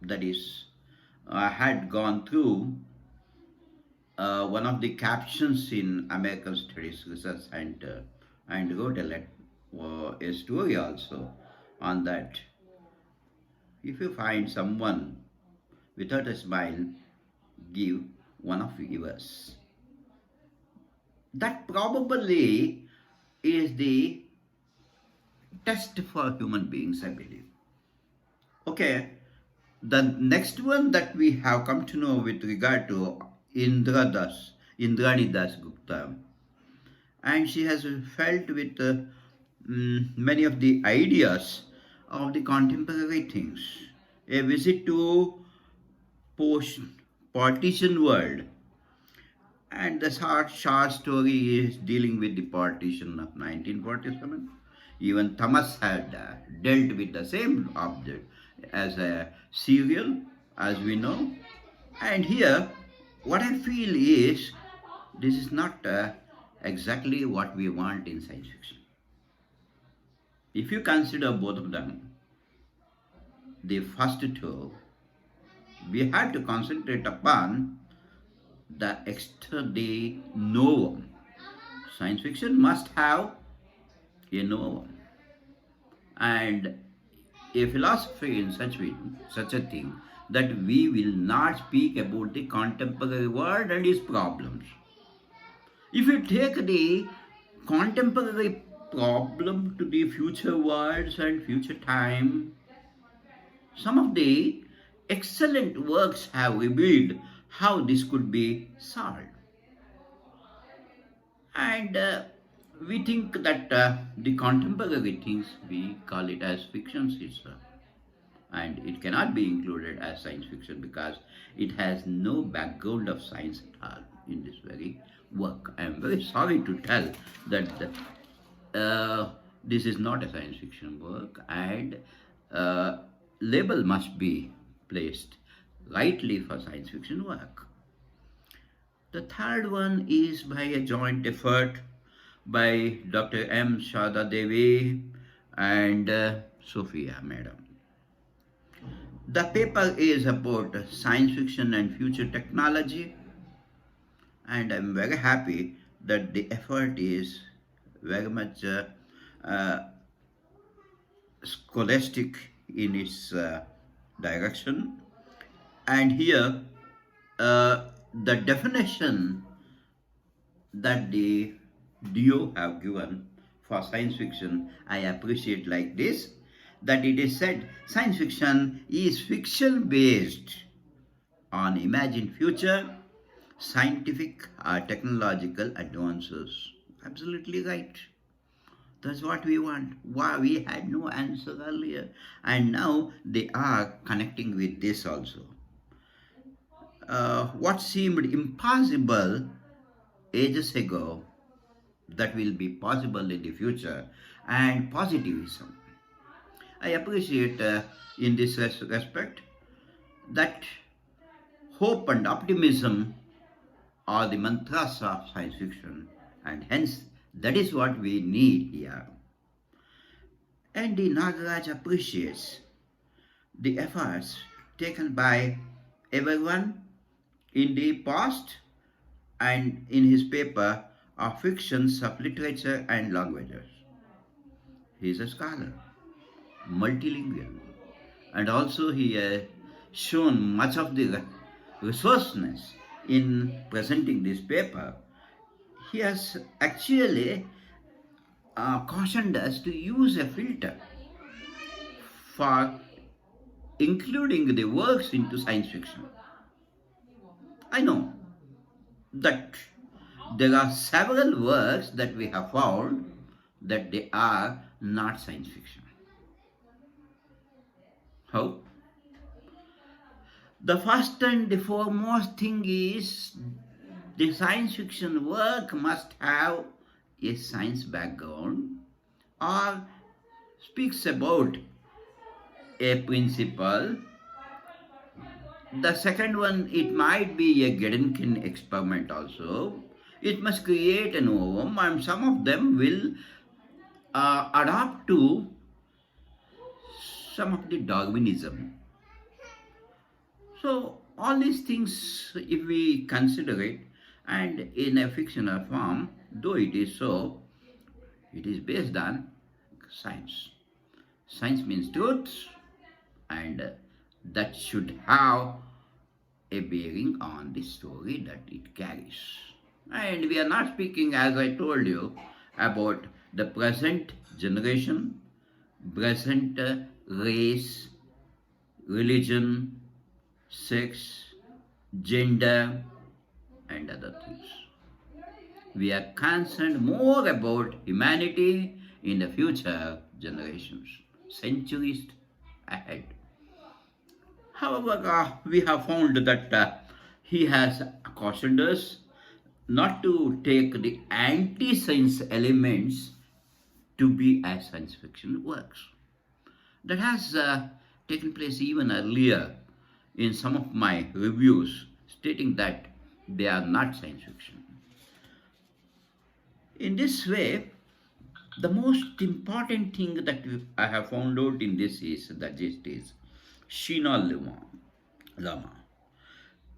that is, I had gone through one of the captions in American Studies Research Center and wrote a story also on that. If you find someone without a smile, give one of yours. That probably is the test for human beings, I believe. Okay, the next one that we have come to know with regard to Indrani Das Gupta, and she has felt with many of the ideas of the contemporary things. A visit to post-partition world, and the short story is dealing with the partition of 1947. Even Thomas had dealt with the same object as a serial, as we know. And here, what I feel is this is not exactly what we want in science fiction. If you consider both of them, the first two, we had to concentrate upon the extra the novum. Science fiction must have a novum. And a philosophy in such a thing that we will not speak about the contemporary world and its problems. If you take the contemporary problem to the future worlds and future time, some of the excellent works have revealed how this could be solved. And we think that the contemporary things, we call it as fictions, and it cannot be included as science fiction because it has no background of science at all in this very work. I am very sorry to tell that this is not a science fiction work, and label must be placed rightly for science fiction work. The third one is by a joint effort by Dr. M. Shada Devi and Sophia Madam. The paper is about science fiction and future technology, and I'm very happy that the effort is very much uh, scholastic in its direction. And here, the definition that the DO have given for science fiction, I appreciate like this, that it is said science fiction is fiction based on imagined future, scientific or technological advances. Absolutely right. That's what we want. Why we had no answer earlier, and now they are connecting with this also. What seemed impossible ages ago, that will be possible in the future, and positivism. I appreciate in this respect that hope and optimism are the mantras of science fiction, and hence that is what we need here. And the Nagaraj appreciates the efforts taken by everyone in the past and in his paper of fictions of literature and languages. He is a scholar, multilingual, and also he has shown much of the resourcefulness in presenting this paper. He has actually cautioned us to use a filter for including the works into science fiction. I know that there are several works that we have found that they are not science fiction. How? The first and the foremost thing is the science fiction work must have a science background or speaks about a principle. The second one, it might be a Gedenken experiment also. It must create an ovum, and some of them will adapt to some of the Darwinism. So all these things, if we consider it, and in a fictional form, though it is so, it is based on science. Science means truth, and that should have a bearing on the story that it carries. And we are not speaking, as I told you, about the present generation, present race, religion, sex, gender, and other things. We are concerned more about humanity in the future generations, centuries ahead. However, we have found that he has cautioned us not to take the anti-science elements to be as science fiction works. That has taken place even earlier in some of my reviews stating that they are not science fiction. In this way, the most important thing that I have found out in this is that gist is Sheena Lama.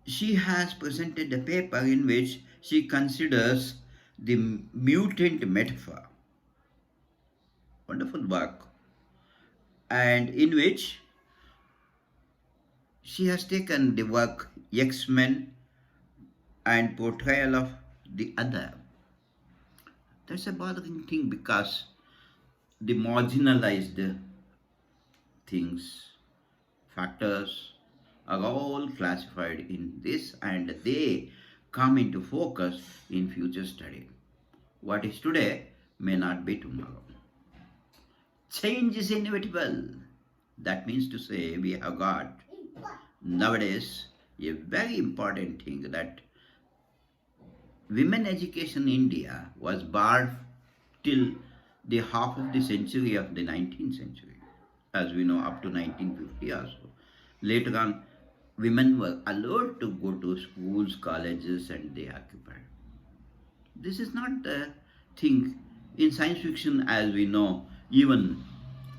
She has presented a paper in which she considers the mutant metaphor, wonderful work, and in which she has taken the work X-Men and portrayal of the other. That's a bothering thing because the marginalized things, factors are all classified in this and they come into focus in future study. What is today may not be tomorrow. Change is inevitable. That means to say we have got nowadays a very important thing that women education in India was barred till the half of the century of the 19th century, as we know, up to 1950 or so. Later on, women were allowed to go to schools, colleges, and they occupied. This is not the thing in science fiction, as we know. Even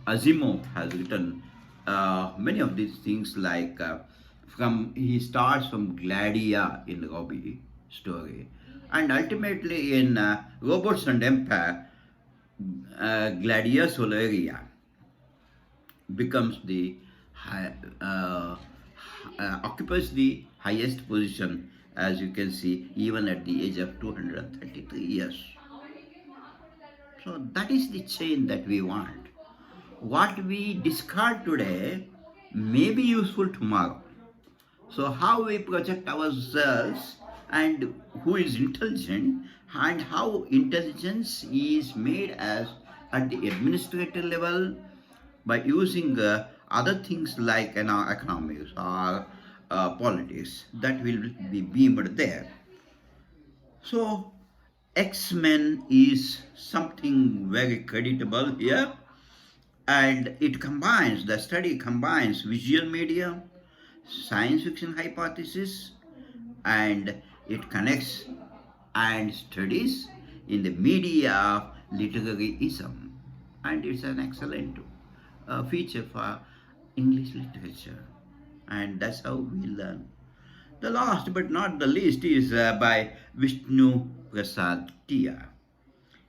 Asimov has written many of these things, like from he starts from Gladia in the Robbie story, and ultimately in Robots and Empire, Gladia Solaria becomes the occupies the highest position, as you can see, even at the age of 233 years. So that is the change that we want. What we discard today may be useful tomorrow. So how we project ourselves and who is intelligent and how intelligence is made as at the administrative level by using other things like economics or politics, that will be beamed there. So X-Men is something very creditable here, and the study combines visual media, science fiction hypothesis, and it connects and studies in the media of literaryism, and it's an excellent feature for English literature, and that's how we learn. The last but not the least is by Vishnu Prasad Tia.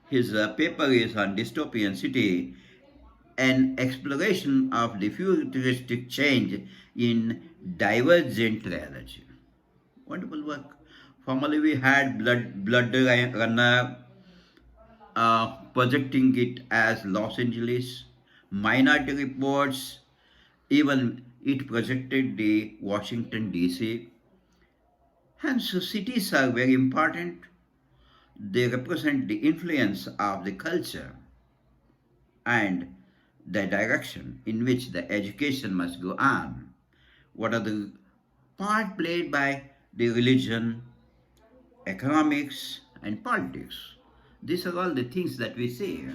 His paper is on dystopian city, an exploration of the futuristic change in divergent reality. Wonderful work. Formerly we had Blood Runner, projecting it as Los Angeles. Minority Reports, even it projected the Washington DC. And so cities are very important. They represent the influence of the culture and the direction in which the education must go on. What are the part played by the religion, economics, and politics? These are all the things that we see.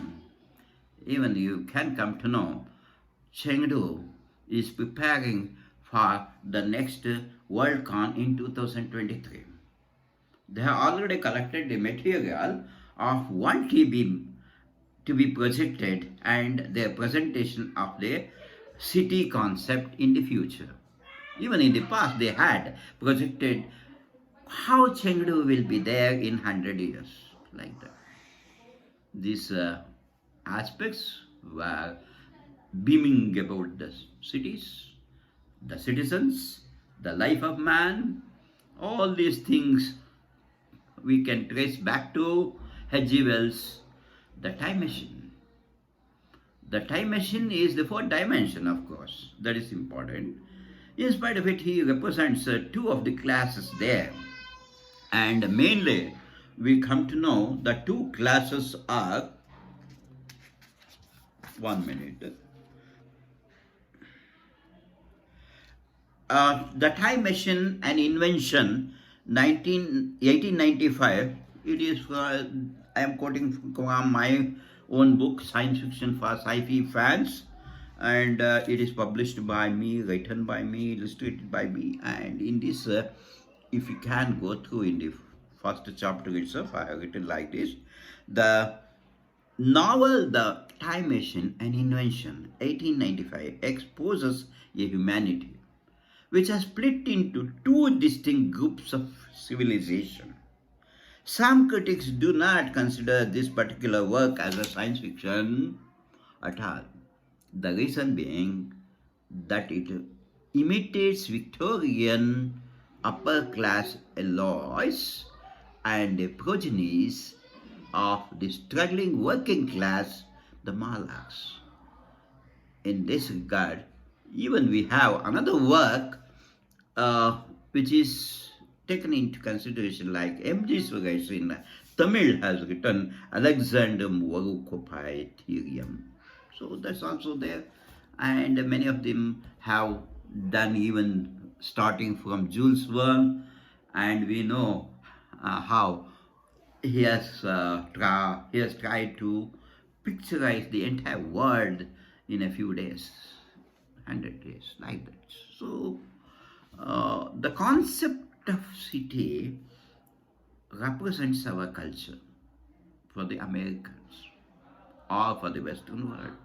Even you can come to know Chengdu is preparing for the next Worldcon in 2023. They have already collected the material of one TB to be projected and their presentation of the city concept in the future. Even in the past, they had projected how Chengdu will be there in 100 years, like that. These aspects were beaming about the cities, the citizens, the life of man. All these things we can trace back to H.G. Wells' The Time Machine. The Time Machine is the fourth dimension, of course. That is important. In spite of it, he represents two of the classes there. And mainly, we come to know the two classes are, 1 minute. The Time Machine, an Invention, 1895. It is, I am quoting from my own book, Science Fiction for Sci-Fi Fans, and it is published by me, written by me, illustrated by me, and in this if you can go through in the first chapter itself, I have written like this. The novel The Time Machine, an Invention, 1895, exposes a humanity which has split into two distinct groups of civilization. Some critics do not consider this particular work as a science fiction at all. The reason being that it imitates Victorian upper class alloys and the progenies of the struggling working class, the Malaks. In this regard, even we have another work which is taken into consideration, like M.G. Suresh in Tamil has written Alexander Murukopai Theorem. So that's also there. And many of them have done even starting from Jules Verne, and we know how he has tried to picturize the entire world in a few days, 100 days, like that. So the concept of city represents our culture for the Americans or for the Western world.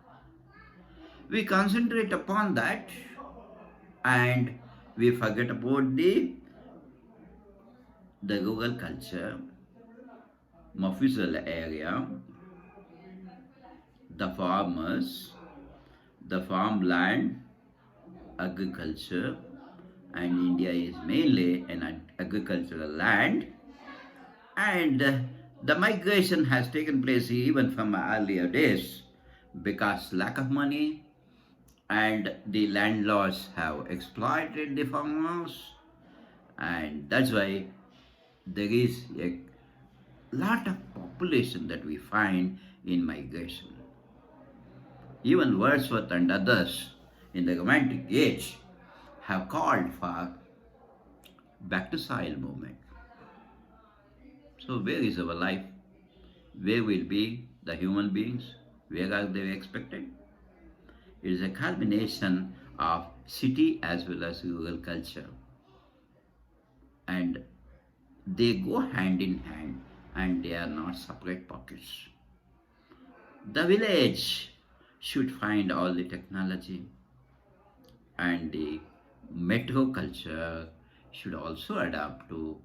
We concentrate upon that and we forget about the rural culture, Mofussil area, the farmers, the farmland, agriculture, and India is mainly an agricultural land. And the migration has taken place even from earlier days because lack of money and the landlords have exploited the farmers, and that's why there is a lot of population that we find in migration. Even Wordsworth and others in the Romantic age have called for back to soil movement. So where is our life? Where will be the human beings? Where are they expected? It is a culmination of city as well as rural culture. And they go hand in hand and they are not separate pockets. The village should find all the technology, and the metro culture should also adapt to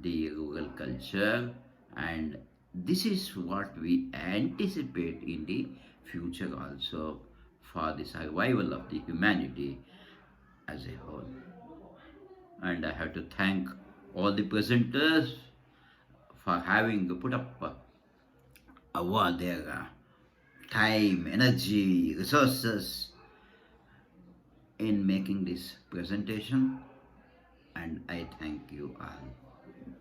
the rural culture, and this is what we anticipate in the future also for the survival of the humanity as a whole. And I have to thank all the presenters for having put up all their time, energy, resources in making this presentation, and I thank you all.